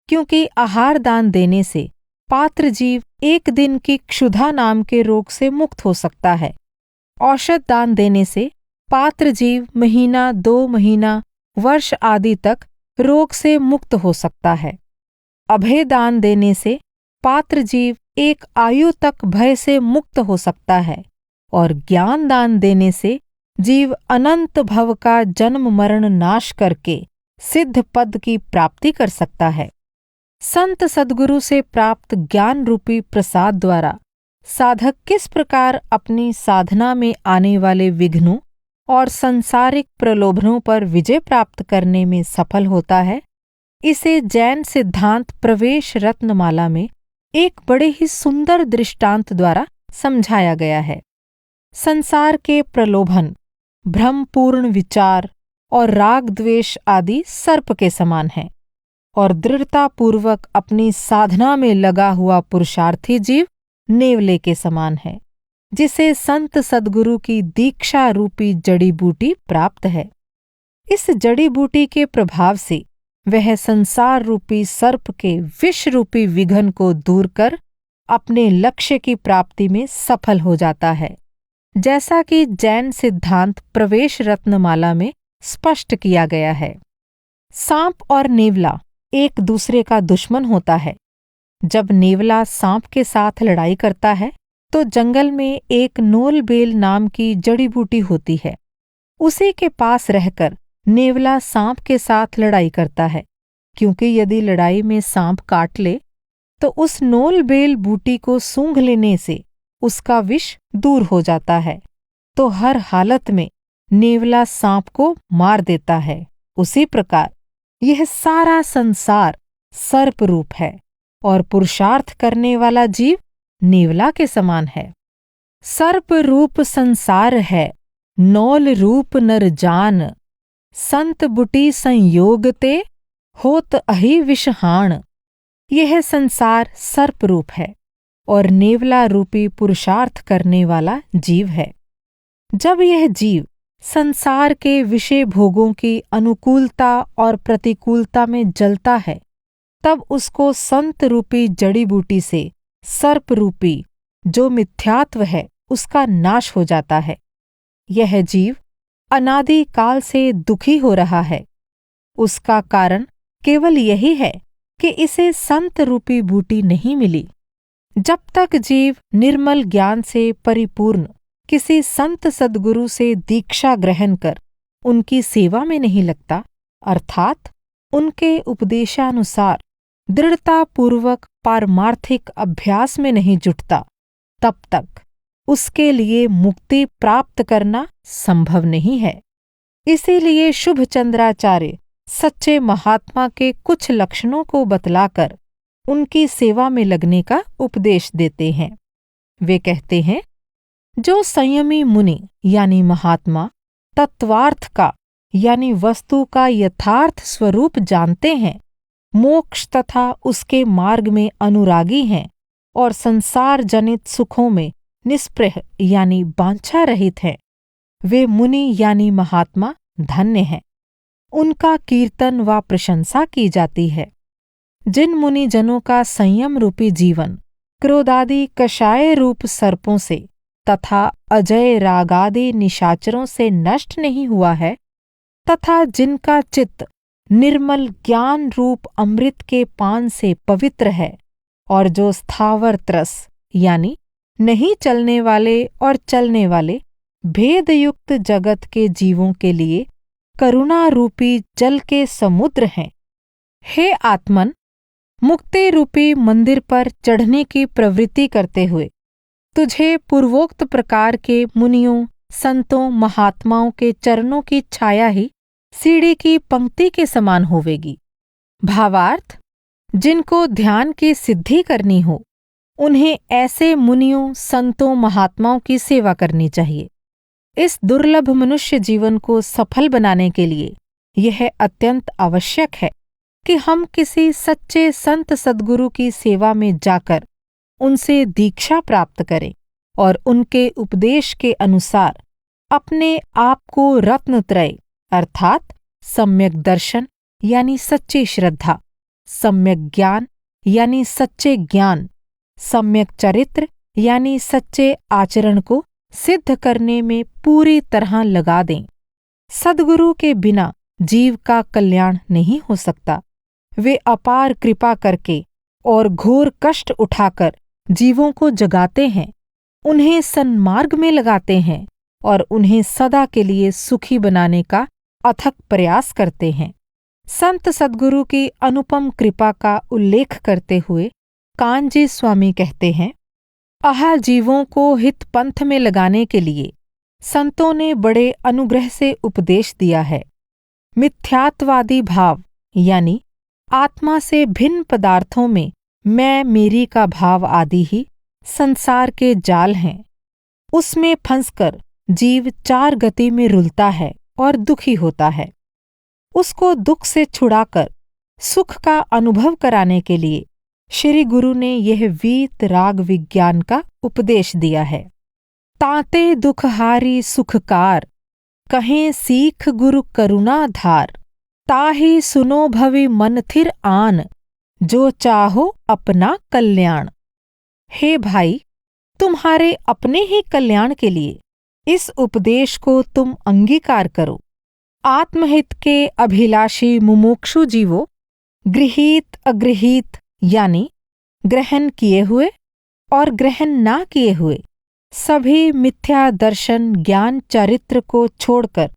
Speaker 1: क्योंकि आहार दान देने से पात्र जीव एक दिन की क्षुधा नाम के रोग से मुक्त हो सकता है। औषध दान देने से पात्र जीव महीना, 2 महीना, वर्ष आदि तक रोग से मुक्त हो सकता है। अभय दान देने से पात्र जीव एक आयु तक भय से मुक्त हो सकता है और ज्ञान दान देने से जीव अनंत भव का जन्म मरण नाश करके सिद्ध पद की प्राप्ति कर सकता है। संत सद्गुरु से प्राप्त ज्ञान रूपी प्रसाद द्वारा साधक किस प्रकार अपनी साधना में आने वाले विघ्नों और सांसारिक प्रलोभनों पर विजय प्राप्त करने में सफल होता है, इसे जैन सिद्धांत प्रवेश रत्नमाला में एक बड़े ही सुंदर दृष्टांत द्वारा समझाया गया है। संसार के प्रलोभन, भ्रमपूर्ण विचार और राग द्वेष आदि सर्प के समान है, और दृढ़तापूर्वक अपनी साधना में लगा हुआ पुरुषार्थी जीव नेवले के समान है, जिसे संत सद्गुरु की दीक्षा रूपी जड़ी बूटी प्राप्त है। इस जड़ी बूटी के प्रभाव से वह संसार रूपी सर्प के विष रूपी विघन को दूर कर अपने लक्ष्य की प्राप्ति में सफल हो जाता है, जैसा कि जैन सिद्धांत प्रवेश रत्नमाला में स्पष्ट किया गया है। सांप और नेवला एक दूसरे का दुश्मन होता है। जब नेवला सांप के साथ लड़ाई करता है तो जंगल में एक नोलबेल नाम की जड़ी बूटी होती है। उसी के पास रहकर नेवला सांप के साथ लड़ाई करता है, क्योंकि यदि लड़ाई में सांप काट ले तो उस नोलबेल बूटी को सूंघ लेने से उसका विष दूर हो जाता है। तो हर हालत में नेवला सांप को मार देता है। उसी प्रकार यह सारा संसार सर्प रूप है और पुरुषार्थ करने वाला जीव नेवला के समान है। सर्प रूप संसार है, नौल रूप नर जान, संत बुटी संयोग ते होत अहि विषहाण। यह संसार सर्प रूप है और नेवला रूपी पुरुषार्थ करने वाला जीव है। जब यह जीव संसार के विषय भोगों की अनुकूलता और प्रतिकूलता में जलता है, तब उसको संत रूपी जड़ी बूटी से सर्प रूपी जो मिथ्यात्व है उसका नाश हो जाता है। यह जीव अनादि काल से दुखी हो रहा है। उसका कारण केवल यही है कि इसे संत रूपी बूटी नहीं मिली। जब तक जीव निर्मल ज्ञान से परिपूर्ण किसी संत सद्गुरु से दीक्षा ग्रहण कर उनकी सेवा में नहीं लगता, अर्थात उनके उपदेशानुसार दृढ़तापूर्वक पारमार्थिक अभ्यास में नहीं जुटता, तब तक उसके लिए मुक्ति प्राप्त करना संभव नहीं है। इसीलिए शुभ चंद्राचार्य सच्चे महात्मा के कुछ लक्षणों को बतलाकर उनकी सेवा में लगने का उपदेश देते हैं। वे कहते हैं, जो संयमी मुनि यानी महात्मा तत्वार्थ का यानी वस्तु का यथार्थ स्वरूप जानते हैं, मोक्ष तथा उसके मार्ग में अनुरागी हैं और संसार जनित सुखों में निस्पृह यानी वांछा रहित हैं, वे मुनि यानी महात्मा धन्य हैं। उनका कीर्तन व प्रशंसा की जाती है। जिन मुनि जनों का संयम रूपी जीवन क्रोधादि कषाय रूप सर्पों से तथा अजय रागादि निशाचरों से नष्ट नहीं हुआ है, तथा जिनका चित्त निर्मल ज्ञान रूप अमृत के पान से पवित्र है और जो स्थावर त्रस यानी नहीं चलने वाले और चलने वाले भेदयुक्त जगत के जीवों के लिए करुणा रूपी जल के समुद्र हैं। हे आत्मन, मुक्ति रूपी मंदिर पर चढ़ने की प्रवृत्ति करते हुए तुझे पूर्वोक्त प्रकार के मुनियों, संतों, महात्माओं के चरणों की छाया ही सीढ़ी की पंक्ति के समान होवेगी। भावार्थ, जिनको ध्यान की सिद्धि करनी हो उन्हें ऐसे मुनियों, संतों, महात्माओं की सेवा करनी चाहिए। इस दुर्लभ मनुष्य जीवन को सफल बनाने के लिए यह अत्यंत आवश्यक है कि हम किसी सच्चे संत सद्गुरु की सेवा में जाकर उनसे दीक्षा प्राप्त करें और उनके उपदेश के अनुसार अपने आप को रत्नत्रय अर्थात सम्यक दर्शन यानी सच्ची श्रद्धा, सम्यक ज्ञान यानी सच्चे ज्ञान, सम्यक चरित्र यानी सच्चे आचरण को सिद्ध करने में पूरी तरह लगा दें। सद्गुरु के बिना जीव का कल्याण नहीं हो सकता। वे अपार कृपा करके और घोर कष्ट उठाकर जीवों को जगाते हैं, उन्हें सन्मार्ग में लगाते हैं और उन्हें सदा के लिए सुखी बनाने का अथक प्रयास करते हैं। संत सद्गुरु की अनुपम कृपा का उल्लेख करते हुए कानजी स्वामी कहते हैं, आहा जीवों को हित पंथ में लगाने के लिए संतों ने बड़े अनुग्रह से उपदेश दिया है। मिथ्यात्वादी भाव यानी आत्मा से भिन्न पदार्थों में मैं मेरी का भाव आदि ही संसार के जाल हैं। उसमें फंसकर जीव चार गति में रुलता है और दुखी होता है। उसको दुख से छुड़ाकर सुख का अनुभव कराने के लिए श्री गुरु ने यह वीत राग विज्ञान का उपदेश दिया है। ताते दुखहारी सुखकार, कहें सीख गुरु करुणा धार। ताहि सुनो भवि मन थिर आन, जो चाहो अपना कल्याण। हे भाई, तुम्हारे अपने ही कल्याण के लिए इस उपदेश को तुम अंगीकार करो। आत्महित के अभिलाषी मुमुक्षु जीवों, गृहीत अगृहीत यानी ग्रहण किए हुए और ग्रहण ना किए हुए सभी मिथ्या दर्शन ज्ञान चारित्र को छोड़कर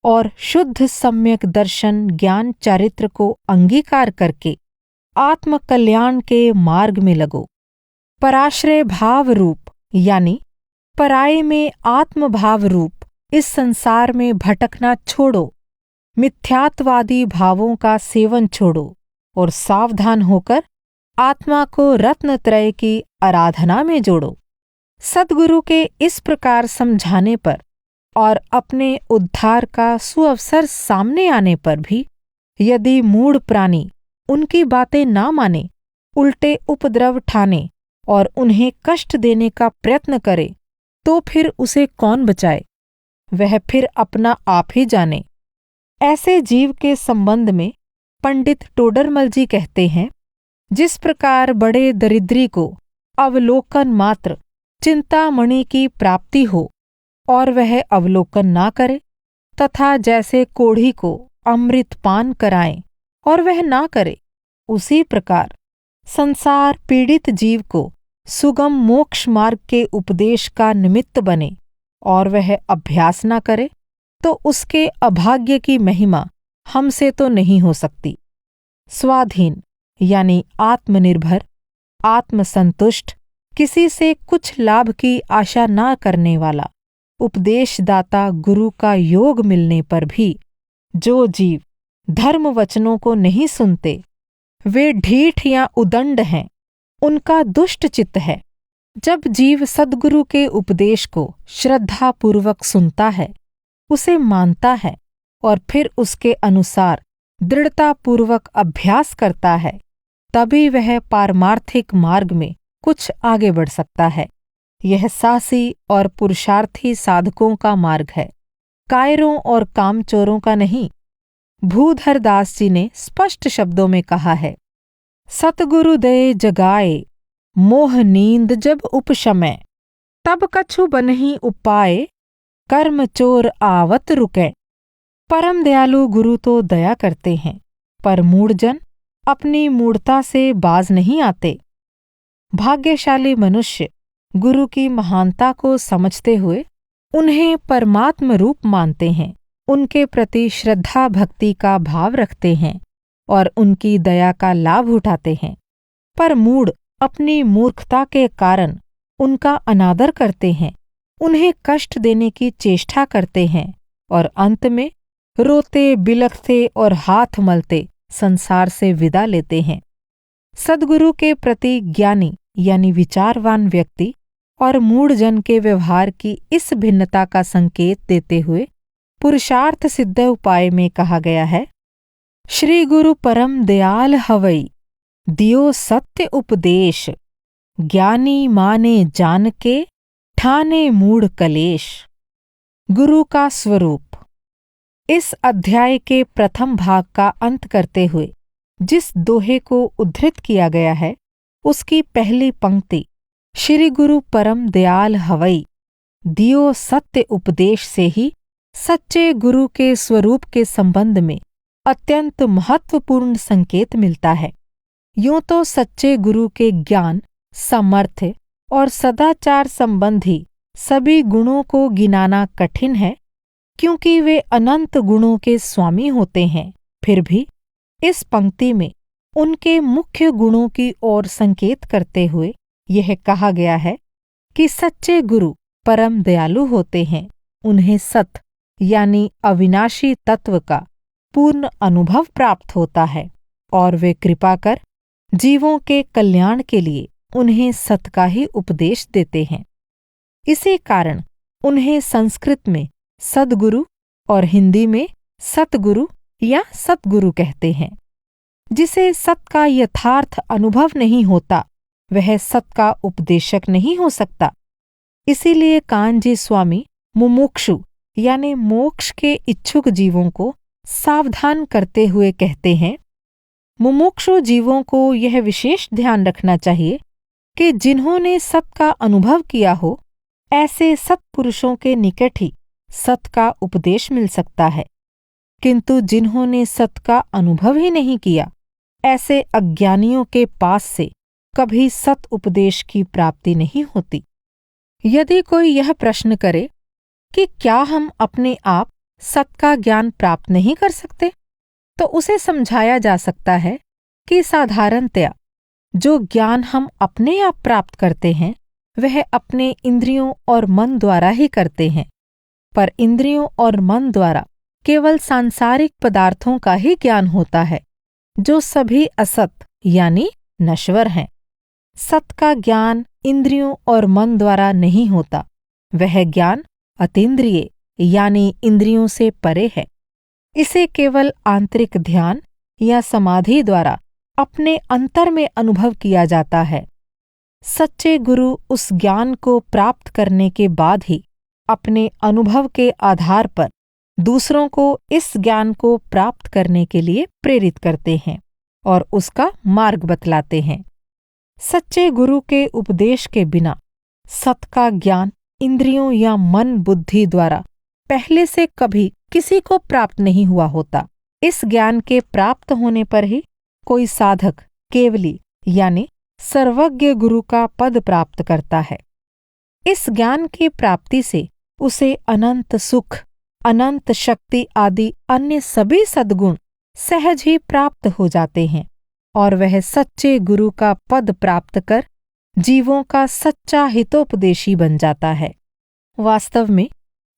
Speaker 1: और शुद्ध सम्यक दर्शन ज्ञान चारित्र को अंगीकार करके आत्म कल्याण के मार्ग में लगो। पराश्रय भाव रूप यानी पराये में आत्म भाव रूप इस संसार में भटकना छोड़ो। मिथ्यात्वादी भावों का सेवन छोड़ो और सावधान होकर आत्मा को रत्नत्रय की आराधना में जोड़ो। सद्गुरु के इस प्रकार समझाने पर और अपने उद्धार का सुअवसर सामने आने पर भी यदि मूढ़ प्राणी उनकी बातें ना माने, उल्टे उपद्रव ठाने और उन्हें कष्ट देने का प्रयत्न करे, तो फिर उसे कौन बचाए? वह फिर अपना आप ही जाने। ऐसे जीव के संबंध में पंडित टोडरमल जी कहते हैं, जिस प्रकार बड़े दरिद्री को अवलोकन मात्र चिंतामणि की प्राप्ति हो और वह अवलोकन ना करे, तथा जैसे कोढ़ी को अमृत पान कराएं और वह ना करे, उसी प्रकार संसार पीड़ित जीव को सुगम मोक्ष मार्ग के उपदेश का निमित्त बने और वह अभ्यास ना करे, तो उसके अभाग्य की महिमा हमसे तो नहीं हो सकती। स्वाधीन यानी आत्मनिर्भर, आत्मसंतुष्ट, किसी से कुछ लाभ की आशा ना करने वाला उपदेशदाता गुरु का योग मिलने पर भी जो जीव धर्म वचनों को नहीं सुनते, वे ढीठ या उदंड हैं, उनका दुष्ट चित्त है। जब जीव सद्गुरु के उपदेश को श्रद्धापूर्वक सुनता है, उसे मानता है और फिर उसके अनुसार दृढ़तापूर्वक अभ्यास करता है, तभी वह पारमार्थिक मार्ग में कुछ आगे बढ़ सकता है। यह साहसी और पुरुषार्थी साधकों का मार्ग है, कायरों और कामचोरों का नहीं। भूधर दास जी ने स्पष्ट शब्दों में कहा है, सतगुरु दे जगाए, मोह नींद जब उपशमय। तब कछु बनहि उपाय, कर्म चोर आवत रुकै। परम दयालु गुरु तो दया करते हैं, पर मूढ़जन अपनी मूढ़ता से बाज नहीं आते। भाग्यशाली मनुष्य गुरु की महानता को समझते हुए उन्हें परमात्म रूप मानते हैं, उनके प्रति श्रद्धा भक्ति का भाव रखते हैं और उनकी दया का लाभ उठाते हैं। पर मूढ़ अपनी मूर्खता के कारण उनका अनादर करते हैं, उन्हें कष्ट देने की चेष्टा करते हैं और अंत में रोते बिलखते और हाथ मलते संसार से विदा लेते हैं। सद्गुरु के प्रति ज्ञानी यानी विचारवान व्यक्ति और मूढ़जन के व्यवहार की इस भिन्नता का संकेत देते हुए पुरुषार्थ सिद्ध उपाय में कहा गया है, श्री गुरु परम दयाल हवई, दियो सत्य उपदेश। ज्ञानी माने जान के, ठाने मूढ़ कलेश। गुरु का स्वरूप। इस अध्याय के प्रथम भाग का अंत करते हुए जिस दोहे को उद्धृत किया गया है, उसकी पहली पंक्ति श्री गुरु परम दयाल हवई, दियो सत्य उपदेश से ही सच्चे गुरु के स्वरूप के संबंध में अत्यंत महत्वपूर्ण संकेत मिलता है। यूं तो सच्चे गुरु के ज्ञान, सामर्थ्य और सदाचार संबंधी सभी गुणों को गिनाना कठिन है, क्योंकि वे अनंत गुणों के स्वामी होते हैं। फिर भी इस पंक्ति में उनके मुख्य गुणों की ओर संकेत करते हुए यह कहा गया है कि सच्चे गुरु परम दयालु होते हैं, उन्हें सत यानी अविनाशी तत्व का पूर्ण अनुभव प्राप्त होता है और वे कृपा कर जीवों के कल्याण के लिए उन्हें सत का ही उपदेश देते हैं। इसी कारण उन्हें संस्कृत में सद्गुरु और हिंदी में सतगुरु या सतगुरु कहते हैं। जिसे सत का यथार्थ अनुभव नहीं होता वह सत का उपदेशक नहीं हो सकता। इसीलिए कान्जी स्वामी मुमुक्षु यानी मोक्ष के इच्छुक जीवों को सावधान करते हुए कहते हैं, मुमुक्षु जीवों को यह विशेष ध्यान रखना चाहिए कि जिन्होंने सत का अनुभव किया हो ऐसे सत्पुरुषों के निकट ही सत का उपदेश मिल सकता है, किंतु जिन्होंने सत का अनुभव ही नहीं किया ऐसे अज्ञानियों के पास से कभी सत उपदेश की प्राप्ति नहीं होती। यदि कोई यह प्रश्न करे कि क्या हम अपने आप सत का ज्ञान प्राप्त नहीं कर सकते, तो उसे समझाया जा सकता है कि साधारणतया जो ज्ञान हम अपने आप प्राप्त करते हैं वह अपने इंद्रियों और मन द्वारा ही करते हैं, पर इंद्रियों और मन द्वारा केवल सांसारिक पदार्थों का ही ज्ञान होता है जो सभी असत यानी नश्वर हैं। सत का ज्ञान इंद्रियों और मन द्वारा नहीं होता, वह ज्ञान अतीन्द्रिय यानी इंद्रियों से परे है। इसे केवल आंतरिक ध्यान या समाधि द्वारा अपने अंतर में अनुभव किया जाता है। सच्चे गुरु उस ज्ञान को प्राप्त करने के बाद ही अपने अनुभव के आधार पर दूसरों को इस ज्ञान को प्राप्त करने के लिए प्रेरित करते हैं और उसका मार्ग बतलाते हैं। सच्चे गुरु के उपदेश के बिना सत का ज्ञान इंद्रियों या मन बुद्धि द्वारा पहले से कभी किसी को प्राप्त नहीं हुआ होता। इस ज्ञान के प्राप्त होने पर ही कोई साधक केवली यानी सर्वज्ञ गुरु का पद प्राप्त करता है। इस ज्ञान की प्राप्ति से उसे अनंत सुख, अनंत शक्ति आदि अन्य सभी सद्गुण सहज ही प्राप्त हो जाते हैं और वह सच्चे गुरु का पद प्राप्त कर जीवों का सच्चा हितोपदेशी बन जाता है। वास्तव में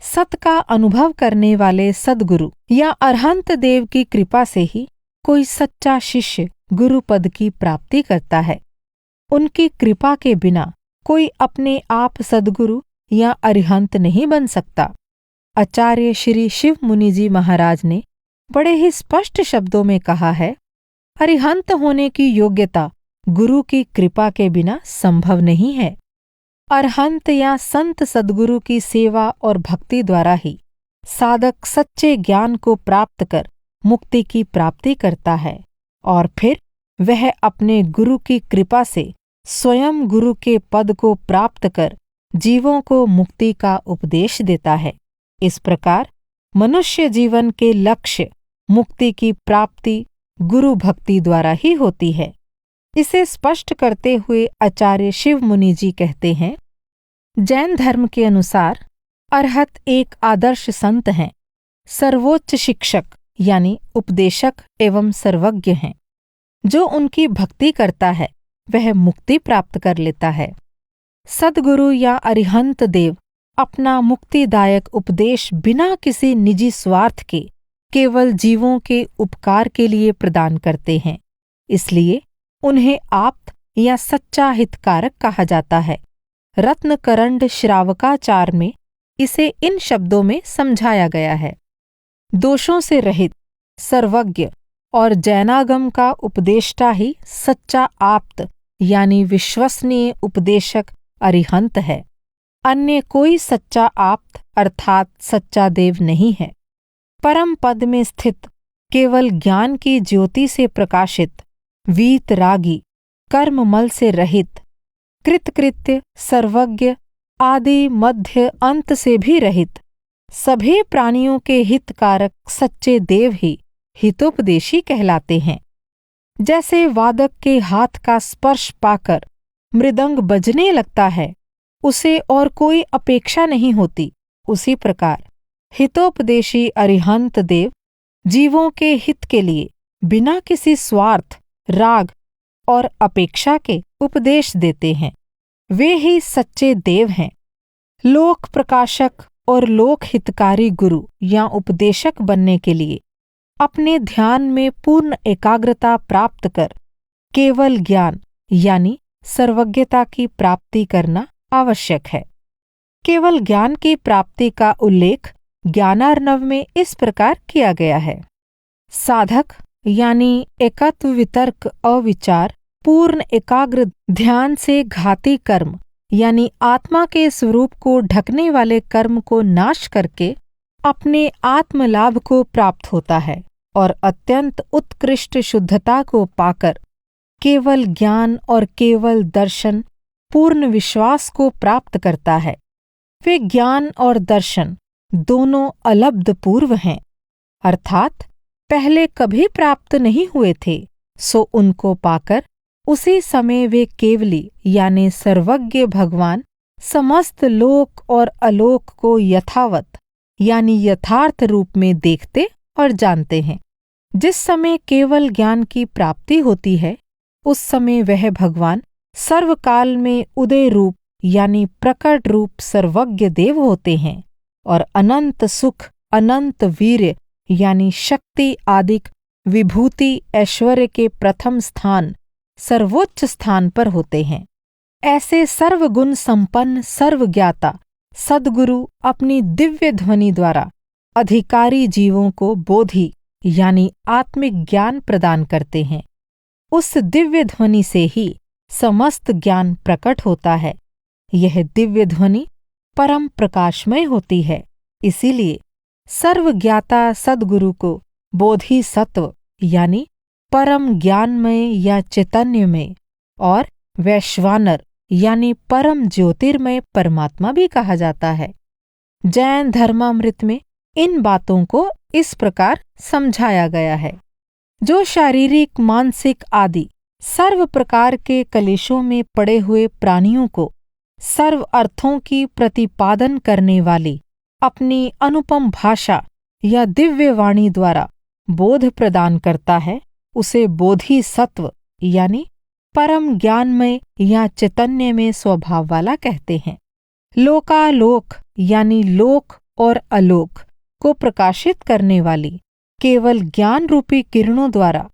Speaker 1: सत का अनुभव करने वाले सद्गुरु या अरहंत देव की कृपा से ही कोई सच्चा शिष्य गुरु पद की प्राप्ति करता है। उनकी कृपा के बिना कोई अपने आप सद्गुरु या अरिहंत नहीं बन सकता। आचार्य श्री शिव मुनि जी महाराज ने बड़े ही स्पष्ट शब्दों में कहा है, अरिहंत होने की योग्यता गुरु की कृपा के बिना संभव नहीं है। अरहंत या संत सद्गुरु की सेवा और भक्ति द्वारा ही साधक सच्चे ज्ञान को प्राप्त कर मुक्ति की प्राप्ति करता है और फिर वह अपने गुरु की कृपा से स्वयं गुरु के पद को प्राप्त कर जीवों को मुक्ति का उपदेश देता है। इस प्रकार मनुष्य जीवन के लक्ष्य मुक्ति की प्राप्ति गुरु भक्ति द्वारा ही होती है। इसे स्पष्ट करते हुए आचार्य शिव मुनि जी कहते हैं, जैन धर्म के अनुसार अरहत एक आदर्श संत हैं, सर्वोच्च शिक्षक यानी उपदेशक एवं सर्वज्ञ हैं। जो उनकी भक्ति करता है वह मुक्ति प्राप्त कर लेता है। सद्गुरु या अरिहंत देव अपना मुक्तिदायक उपदेश बिना किसी निजी स्वार्थ के केवल जीवों के उपकार के लिए प्रदान करते हैं, इसलिए उन्हें आप्त या सच्चा हितकारक कहा जाता है। रत्नकरंड श्रावकाचार में इसे इन शब्दों में समझाया गया है, दोषों से रहित, सर्वज्ञ और जैनागम का उपदेष्टा ही सच्चा आप्त यानी विश्वसनीय उपदेशक अरिहंत है। अन्य कोई सच्चा आप्त अर्थात सच्चा देव नहीं है। परम पद में स्थित, केवल ज्ञान की ज्योति से प्रकाशित, वीतरागी, कर्ममल से रहित, कृतकृत्य, सर्वज्ञ आदि मध्य अंत से भी रहित, सभी प्राणियों के हितकारक सच्चे देव ही हितोपदेशी कहलाते हैं। जैसे वादक के हाथ का स्पर्श पाकर मृदंग बजने लगता है, उसे और कोई अपेक्षा नहीं होती, उसी प्रकार हितोपदेशी अरिहंत देव जीवों के हित के लिए बिना किसी स्वार्थ, राग और अपेक्षा के उपदेश देते हैं। वे ही सच्चे देव हैं। लोक प्रकाशक और लोक हितकारी गुरु या उपदेशक बनने के लिए अपने ध्यान में पूर्ण एकाग्रता प्राप्त कर केवल ज्ञान यानी सर्वज्ञता की प्राप्ति करना आवश्यक है। केवल ज्ञान की प्राप्ति का उल्लेख ज्ञानार्णव में इस प्रकार किया गया है। साधक यानी एकत्व वितर्क अविचार पूर्ण एकाग्र ध्यान से घाती कर्म यानी आत्मा के स्वरूप को ढकने वाले कर्म को नाश करके अपने आत्मलाभ को प्राप्त होता है और अत्यंत उत्कृष्ट शुद्धता को पाकर केवल ज्ञान और केवल दर्शन पूर्ण विश्वास को प्राप्त करता है। वे ज्ञान और दर्शन दोनों अलब्ध पूर्व हैं, अर्थात पहले कभी प्राप्त नहीं हुए थे, सो उनको पाकर उसी समय वे केवली यानी सर्वज्ञ भगवान समस्त लोक और अलोक को यथावत यानी यथार्थ रूप में देखते और जानते हैं। जिस समय केवल ज्ञान की प्राप्ति होती है उस समय वह भगवान सर्वकाल में उदय रूप यानी प्रकट रूप सर्वज्ञ देव होते हैं और अनंत सुख अनंत वीर्य यानी शक्ति आदिक विभूति ऐश्वर्य के प्रथम स्थान सर्वोच्च स्थान पर होते हैं। ऐसे सर्वगुण संपन्न सर्वज्ञाता सद्गुरु अपनी दिव्य ध्वनि द्वारा अधिकारी जीवों को बोधि यानी आत्मिक ज्ञान प्रदान करते हैं। उस दिव्य ध्वनि से ही समस्त ज्ञान प्रकट होता है। यह दिव्य ध्वनि परम प्रकाशमय होती है, इसीलिए सर्वज्ञाता सद्गुरु को बोधि सत्व यानी परम ज्ञानमय या चैतन्यमय और वैश्वानर यानी परम ज्योतिर्मय परमात्मा भी कहा जाता है। जैन धर्मामृत में इन बातों को इस प्रकार समझाया गया है। जो शारीरिक मानसिक आदि सर्व प्रकार के कलेशों में पड़े हुए प्राणियों को सर्व अर्थों की प्रतिपादन करने वाली अपनी अनुपम भाषा या दिव्य वाणी द्वारा बोध प्रदान करता है, उसे बोधि सत्व यानी परम ज्ञानमय या चैतन्य में स्वभाव वाला कहते हैं। लोकालोक यानी लोक और अलोक को प्रकाशित करने वाली केवल ज्ञान रूपी किरणों द्वारा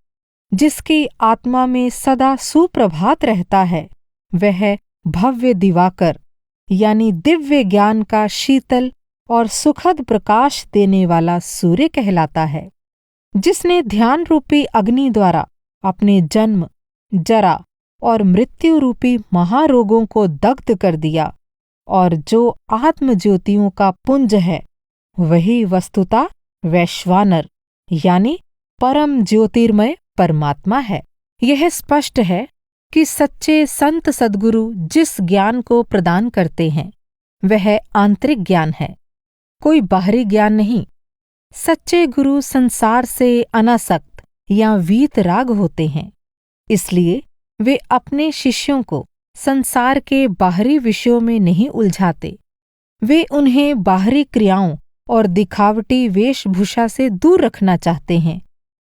Speaker 1: जिसकी आत्मा में सदा सुप्रभात रहता है, वह भव्य दिवाकर यानी दिव्य ज्ञान का शीतल और सुखद प्रकाश देने वाला सूर्य कहलाता है। जिसने ध्यान रूपी अग्नि द्वारा अपने जन्म जरा और मृत्यु रूपी महारोगों को दग्ध कर दिया और जो आत्मज्योतियों का पुंज है, वही वस्तुतः वैश्वानर यानी परम ज्योतिर्मय परमात्मा है। यह स्पष्ट है कि सच्चे संत सद्गुरु जिस ज्ञान को प्रदान करते हैं वह आंतरिक ज्ञान है, कोई बाहरी ज्ञान नहीं। सच्चे गुरु संसार से अनासक्त या वीतराग होते हैं, इसलिए वे अपने शिष्यों को संसार के बाहरी विषयों में नहीं उलझाते। वे उन्हें बाहरी क्रियाओं और दिखावटी वेशभूषा से दूर रखना चाहते हैं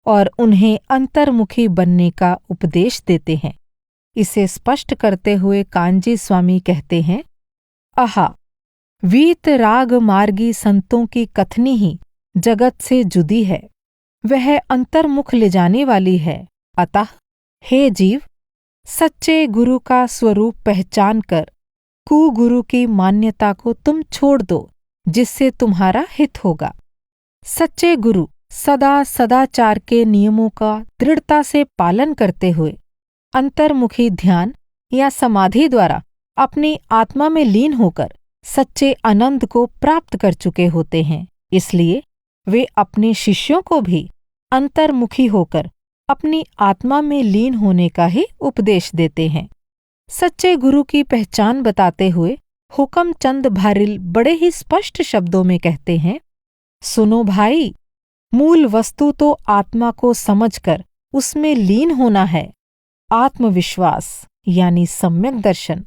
Speaker 1: और उन्हें अंतर्मुखी बनने का उपदेश देते हैं। इसे स्पष्ट करते हुए कांजी स्वामी कहते हैं, आहा, वीतराग मार्गी संतों की कथनी ही जगत से जुदी है, वह अंतर्मुख ले जाने वाली है। अतः हे जीव, सच्चे गुरु का स्वरूप पहचान कर कुगुरु की मान्यता को तुम छोड़ दो, जिससे तुम्हारा हित होगा। सच्चे गुरु सदा सदाचार के नियमों का दृढ़ता से पालन करते हुए अंतर्मुखी ध्यान या समाधि द्वारा अपनी आत्मा में लीन होकर सच्चे आनंद को प्राप्त कर चुके होते हैं। इसलिए वे अपने शिष्यों को भी अंतर्मुखी होकर अपनी आत्मा में लीन होने का ही उपदेश देते हैं। सच्चे गुरु की पहचान बताते हुए हुकम चंद भारिल बड़े ही स्पष्ट शब्दों में कहते हैं, सुनो भाई, मूल वस्तु तो आत्मा को समझकर उसमें लीन होना है। आत्मविश्वास यानी सम्यक दर्शन,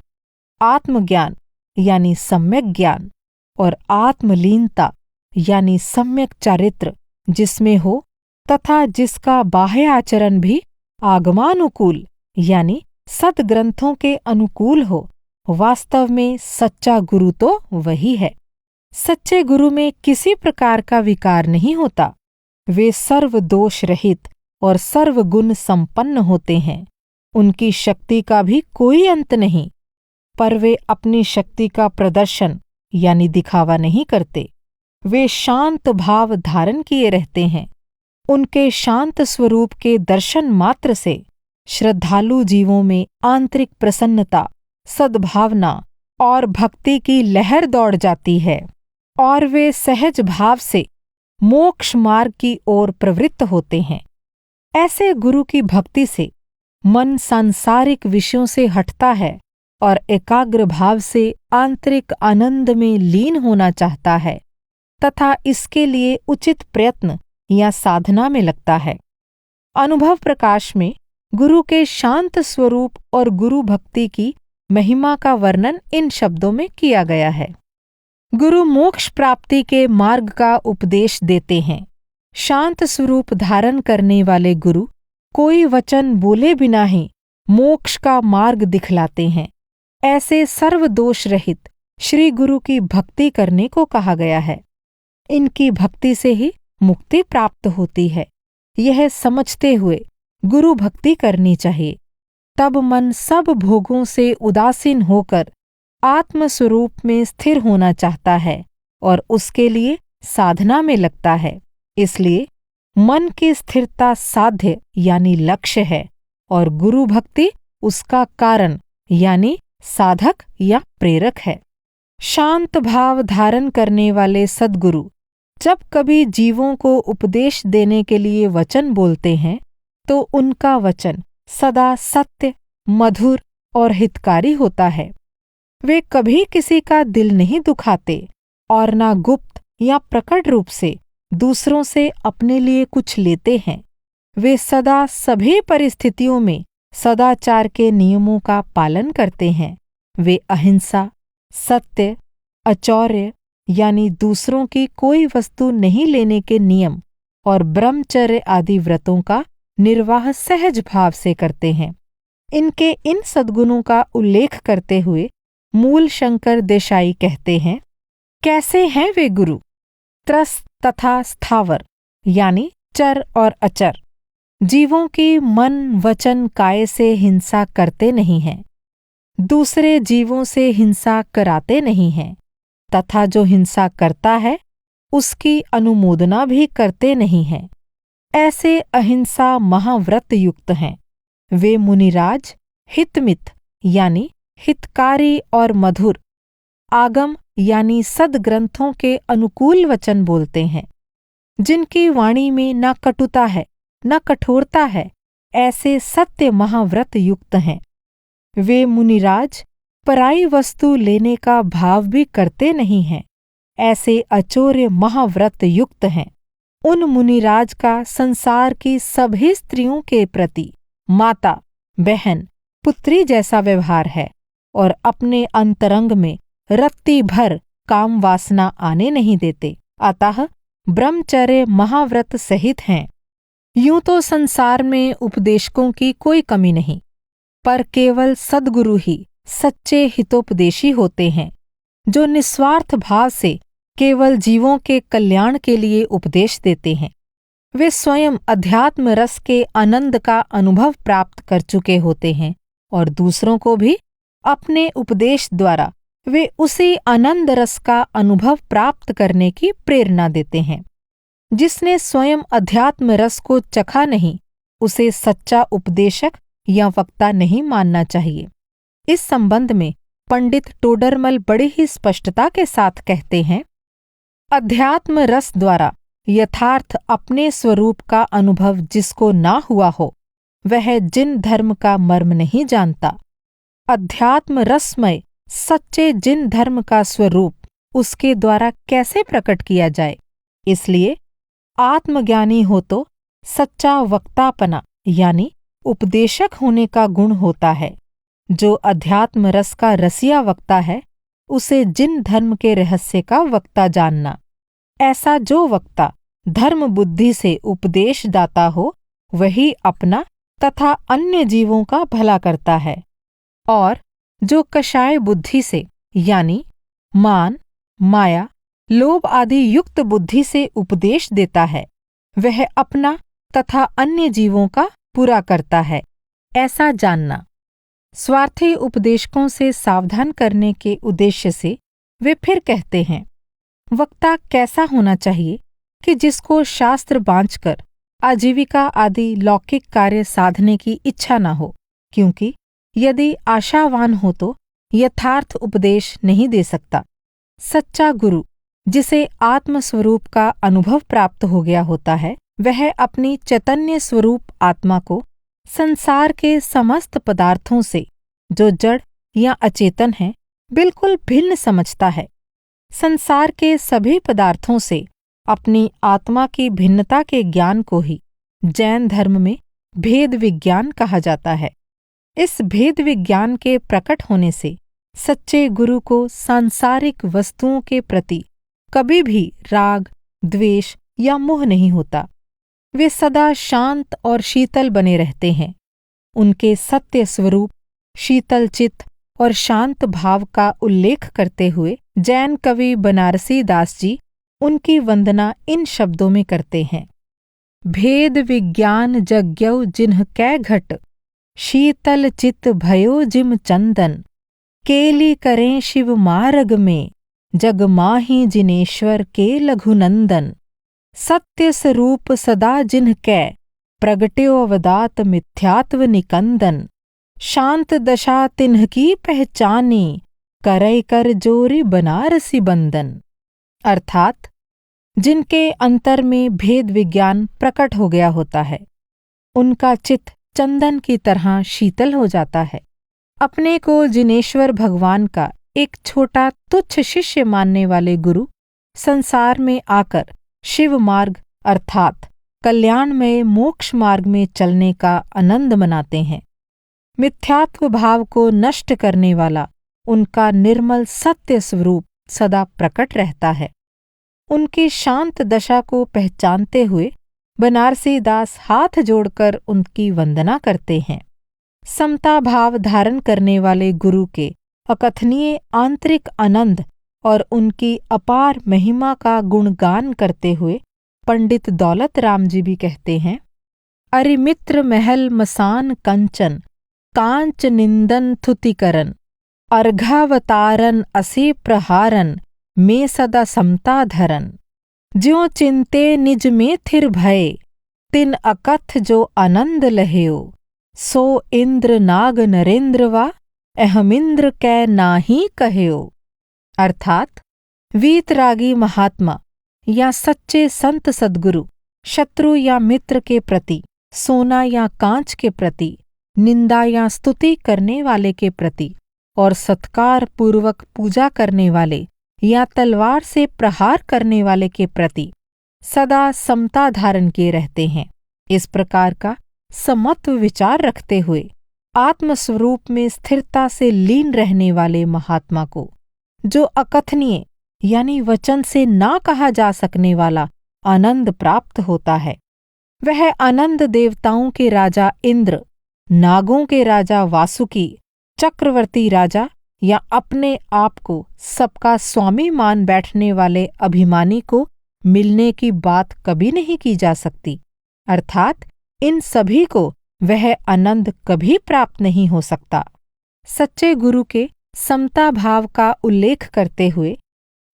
Speaker 1: आत्मज्ञान यानी सम्यक ज्ञान और आत्मलीनता यानी सम्यक चारित्र जिसमें हो तथा जिसका बाह्य आचरण भी आगमानुकूल यानी सद्ग्रंथों के अनुकूल हो, वास्तव में सच्चा गुरु तो वही है। सच्चे गुरु में किसी प्रकार का विकार नहीं होता। वे सर्व दोष रहित और सर्वगुण संपन्न होते हैं। उनकी शक्ति का भी कोई अंत नहीं, पर वे अपनी शक्ति का प्रदर्शन यानी दिखावा नहीं करते। वे शांत भाव धारण किए रहते हैं। उनके शांत स्वरूप के दर्शन मात्र से श्रद्धालु जीवों में आंतरिक प्रसन्नता, सद्भावना और भक्ति की लहर दौड़ जाती है और वे सहज भाव से मोक्ष मार्ग की ओर प्रवृत्त होते हैं। ऐसे गुरु की भक्ति से मन सांसारिक विषयों से हटता है और एकाग्र भाव से आंतरिक आनंद में लीन होना चाहता है तथा इसके लिए उचित प्रयत्न या साधना में लगता है। अनुभव प्रकाश में गुरु के शांत स्वरूप और गुरु भक्ति की महिमा का वर्णन इन शब्दों में किया गया है। गुरु मोक्ष प्राप्ति के मार्ग का उपदेश देते हैं। शांत स्वरूप धारण करने वाले गुरु कोई वचन बोले बिना ही मोक्ष का मार्ग दिखलाते हैं। ऐसे सर्वदोष रहित श्री गुरु की भक्ति करने को कहा गया है। इनकी भक्ति से ही मुक्ति प्राप्त होती है। यह समझते हुए गुरु भक्ति करनी चाहिए। तब मन सब भोगों से उदासीन होकर आत्मस्वरूप में स्थिर होना चाहता है और उसके लिए साधना में लगता है। इसलिए मन की स्थिरता साध्य यानी लक्ष्य है और गुरु भक्ति उसका कारण यानी साधक या प्रेरक है। शांत भाव धारण करने वाले सद्गुरु जब कभी जीवों को उपदेश देने के लिए वचन बोलते हैं तो उनका वचन सदा सत्य, मधुर और हितकारी होता है। वे कभी किसी का दिल नहीं दुखाते और न गुप्त या प्रकट रूप से दूसरों से अपने लिए कुछ लेते हैं। वे सदा सभी परिस्थितियों में सदाचार के नियमों का पालन करते हैं। वे अहिंसा, सत्य, अचौर्य यानी दूसरों की कोई वस्तु नहीं लेने के नियम और ब्रह्मचर्य आदि व्रतों का निर्वाह सहज भाव से करते हैं। इनके इन सद्गुणों का उल्लेख करते हुए मूल शंकर देसाई कहते हैं, कैसे हैं वे गुरु? त्रस्त तथा स्थावर यानी चर और अचर। जीवों की मन, वचन, काया से हिंसा करते नहीं हैं, दूसरे जीवों से हिंसा कराते नहीं हैं तथा जो हिंसा करता है उसकी अनुमोदना भी करते नहीं हैं। ऐसे अहिंसा महाव्रत युक्त हैं। वे मुनिराज हितमित यानी हितकारी और मधुर, आगम यानी सद्ग्रंथों के अनुकूल वचन बोलते हैं। जिनकी वाणी में न कटुता है न कठोरता है, ऐसे सत्य महाव्रत युक्त हैं। वे मुनिराज पराई वस्तु लेने का भाव भी करते नहीं हैं। ऐसे अचौर्य महाव्रत युक्त हैं। उन मुनिराज का संसार की सभी स्त्रियों के प्रति माता, बहन, पुत्री जैसा व्यवहार है और अपने अंतरंग में रत्ती भर काम वासना आने नहीं देते। अतः ब्रह्मचर्य महाव्रत सहित हैं। यूं तो संसार में उपदेशकों की कोई कमी नहीं, पर केवल सद्गुरु ही सच्चे हितोपदेशी होते हैं, जो निस्वार्थ भाव से केवल जीवों के कल्याण के लिए उपदेश देते हैं। वे स्वयं अध्यात्म रस के आनंद का अनुभव प्राप्त कर चुके होते हैं और दूसरों को भी अपने उपदेश द्वारा वे उसी आनंद रस का अनुभव प्राप्त करने की प्रेरणा देते हैं। जिसने स्वयं अध्यात्म रस को चखा नहीं, उसे सच्चा उपदेशक या वक्ता नहीं मानना चाहिए। इस संबंध में पंडित टोडरमल बड़ी ही स्पष्टता के साथ कहते हैं, अध्यात्म रस द्वारा यथार्थ अपने स्वरूप का अनुभव जिसको ना हुआ हो, वह जिन धर्म का मर्म नहीं जानता। अध्यात्म रसमय सच्चे जिन धर्म का स्वरूप उसके द्वारा कैसे प्रकट किया जाए। इसलिए आत्मज्ञानी हो तो सच्चा वक्तापना यानी उपदेशक होने का गुण होता है। जो अध्यात्म रस का रसिया वक्ता है, उसे जिन धर्म के रहस्य का वक्ता जानना। ऐसा जो वक्ता धर्म बुद्धि से उपदेश दाता हो, वही अपना तथा अन्य जीवों का भला करता है। और जो कषाय बुद्धि से यानी मान, माया, लोभ आदि युक्त बुद्धि से उपदेश देता है, वह अपना तथा अन्य जीवों का बुरा करता है, ऐसा जानना। स्वार्थी उपदेशकों से सावधान करने के उद्देश्य से वे फिर कहते हैं, वक्ता कैसा होना चाहिए कि जिसको शास्त्र बाँचकर आजीविका आदि लौकिक कार्य साधने की इच्छा न हो, क्योंकि यदि आशावान हो तो यथार्थ उपदेश नहीं दे सकता। सच्चा गुरु, जिसे आत्मस्वरूप का अनुभव प्राप्त हो गया होता है, वह अपनी चैतन्य स्वरूप आत्मा को संसार के समस्त पदार्थों से, जो जड़ या अचेतन है, बिल्कुल भिन्न समझता है। संसार के सभी पदार्थों से अपनी आत्मा की भिन्नता के ज्ञान को ही जैन धर्म में भेद विज्ञान कहा जाता है। इस भेद विज्ञान के प्रकट होने से सच्चे गुरु को सांसारिक वस्तुओं के प्रति कभी भी राग, द्वेष या मोह नहीं होता। वे सदा शांत और शीतल बने रहते हैं। उनके सत्य स्वरूप, शीतल चित्त और शांत भाव का उल्लेख करते हुए जैन कवि बनारसी दास जी उनकी वंदना इन शब्दों में करते हैं। भेद विज्ञान जग्यौ जिन्ह कै घट, शीतल चित्त भयो जिम चंदन, केली करें शिव मार्ग में, जग माही जिनेश्वर के लघुनंदन। सत्य स्वरूप सदा जिन्ह कै, प्रगट्यो अवदात मिथ्यात्व निकंदन, शांत दशा तिन्ह की पहचानी, करई कर जोरी बनारसी बंदन। अर्थात जिनके अंतर में भेद विज्ञान प्रकट हो गया होता है, उनका चित्त चंदन की तरह शीतल हो जाता है। अपने को जिनेश्वर भगवान का एक छोटा तुच्छ शिष्य मानने वाले गुरु संसार में आकर शिव मार्ग अर्थात कल्याणमय मोक्ष मार्ग में चलने का आनंद मनाते हैं। मिथ्यात्व भाव को नष्ट करने वाला उनका निर्मल सत्य स्वरूप सदा प्रकट रहता है। उनकी शांत दशा को पहचानते हुए बनारसी दास हाथ जोड़कर उनकी वंदना करते हैं। समता भाव धारण करने वाले गुरु के अकथनीय आंतरिक आनंद और उनकी अपार महिमा का गुणगान करते हुए पंडित दौलत राम जी भी कहते हैं, अरि मित्र महल मसान कंचन, कांच निंदन थुतिकरन, अर्घावतारन असे प्रहारन, में सदा समता धरन। ज्यों चिंते निज में थिर भये, तिन अकथ जो आनंद लहेओ, सो इंद्र नाग नरेंद्र वा, अहमिंद्र कै नाही कहेओ। अर्थात वीतरागी महात्मा या सच्चे संत सद्गुरु शत्रु या मित्र के प्रति, सोना या कांच के प्रति, निंदा या स्तुति करने वाले के प्रति और सत्कार पूर्वक पूजा करने वाले या तलवार से प्रहार करने वाले के प्रति सदा समता धारण किए रहते हैं। इस प्रकार का समत्व विचार रखते हुए आत्मस्वरूप में स्थिरता से लीन रहने वाले महात्मा को जो अकथनीय यानी वचन से ना कहा जा सकने वाला आनंद प्राप्त होता है, वह आनंद देवताओं के राजा इंद्र, नागों के राजा वासुकी, चक्रवर्ती राजा या अपने आप को सबका स्वामी मान बैठने वाले अभिमानी को मिलने की बात कभी नहीं की जा सकती। अर्थात इन सभी को वह आनंद कभी प्राप्त नहीं हो सकता। सच्चे गुरु के समता भाव का उल्लेख करते हुए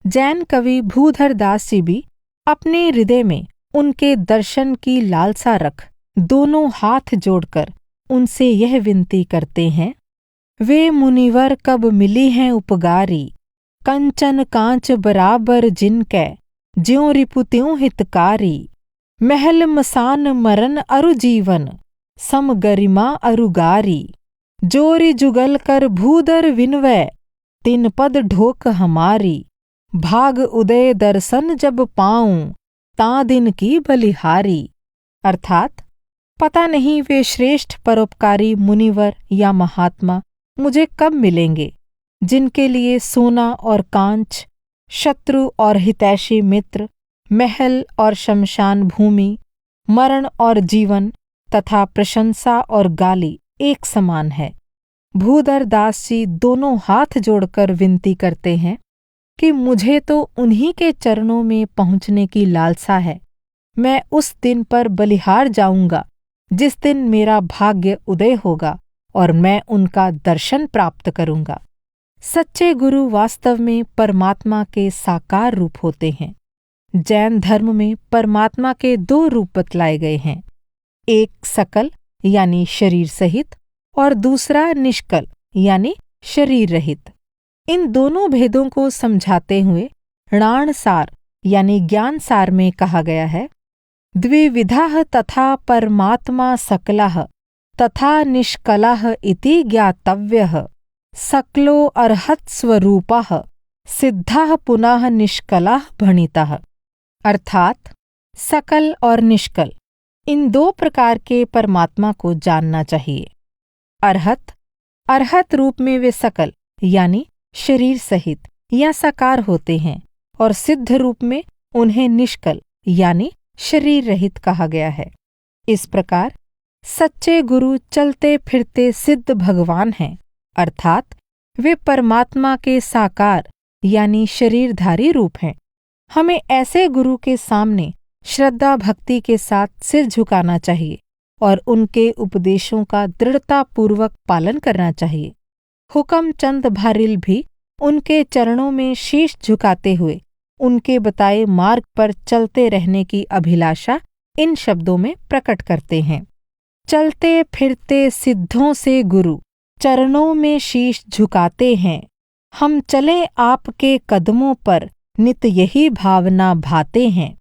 Speaker 1: जैन कवि भूधर दास जी भी अपने हृदय में उनके दर्शन की लालसा रख दोनों हाथ जोड़कर उनसे यह विनती करते हैं, वे मुनिवर कब मिली हैं उपगारी, कंचन कांच बराबर जिनकै, ज्यों रिपु त्यों हितकारी। महल मसान मरन अरु जीवन, सम गरिमा अरुगारी। जोरी जुगल कर भूदर विनवै, तिन पद ढोक हमारी। भाग उदय दर्शन जब पाऊं, तां दिन की बलिहारी। अर्थात पता नहीं वे श्रेष्ठ परोपकारी मुनिवर या महात्मा मुझे कब मिलेंगे, जिनके लिए सोना और कांच, शत्रु और हितैषी मित्र, महल और शमशान भूमि, मरण और जीवन तथा प्रशंसा और गाली एक समान है। भूधर दास जी दोनों हाथ जोड़कर विनती करते हैं कि मुझे तो उन्हीं के चरणों में पहुंचने की लालसा है। मैं उस दिन पर बलिहार जाऊंगा जिस दिन मेरा भाग्य उदय होगा और मैं उनका दर्शन प्राप्त करूंगा। सच्चे गुरु वास्तव में परमात्मा के साकार रूप होते हैं। जैन धर्म में परमात्मा के दो रूप बतलाए गए हैं, एक सकल यानी शरीर सहित और दूसरा निष्कल यानी शरीर रहित। इन दोनों भेदों को समझाते हुए णाणसार यानी ज्ञान सार में कहा गया है, द्विविधाः तथा परमात्मा सकलः तथा निष्कलः इति ज्ञातव्यः। सकलो अर्हत्स्वरूपः सिद्धः पुनः निष्कलः भणितः। अर्थात सकल और निष्कल इन दो प्रकार के परमात्मा को जानना चाहिए। अर्हत रूप में वे सकल यानी शरीर सहित या साकार होते हैं और सिद्ध रूप में उन्हें निष्कल यानी शरीर रहित कहा गया है। इस प्रकार सच्चे गुरु चलते फिरते सिद्ध भगवान हैं, अर्थात वे परमात्मा के साकार यानी शरीरधारी रूप हैं। हमें ऐसे गुरु के सामने श्रद्धा भक्ति के साथ सिर झुकाना चाहिए और उनके उपदेशों का दृढ़तापूर्वक पालन करना चाहिए। हुकम चंद भारिल भी उनके चरणों में शीश झुकाते हुए उनके बताए मार्ग पर चलते रहने की अभिलाषा इन शब्दों में प्रकट करते हैं। चलते फिरते सिद्धों से गुरु चरणों में शीश झुकाते हैं, हम चले आपके कदमों पर नित यही भावना भाते हैं।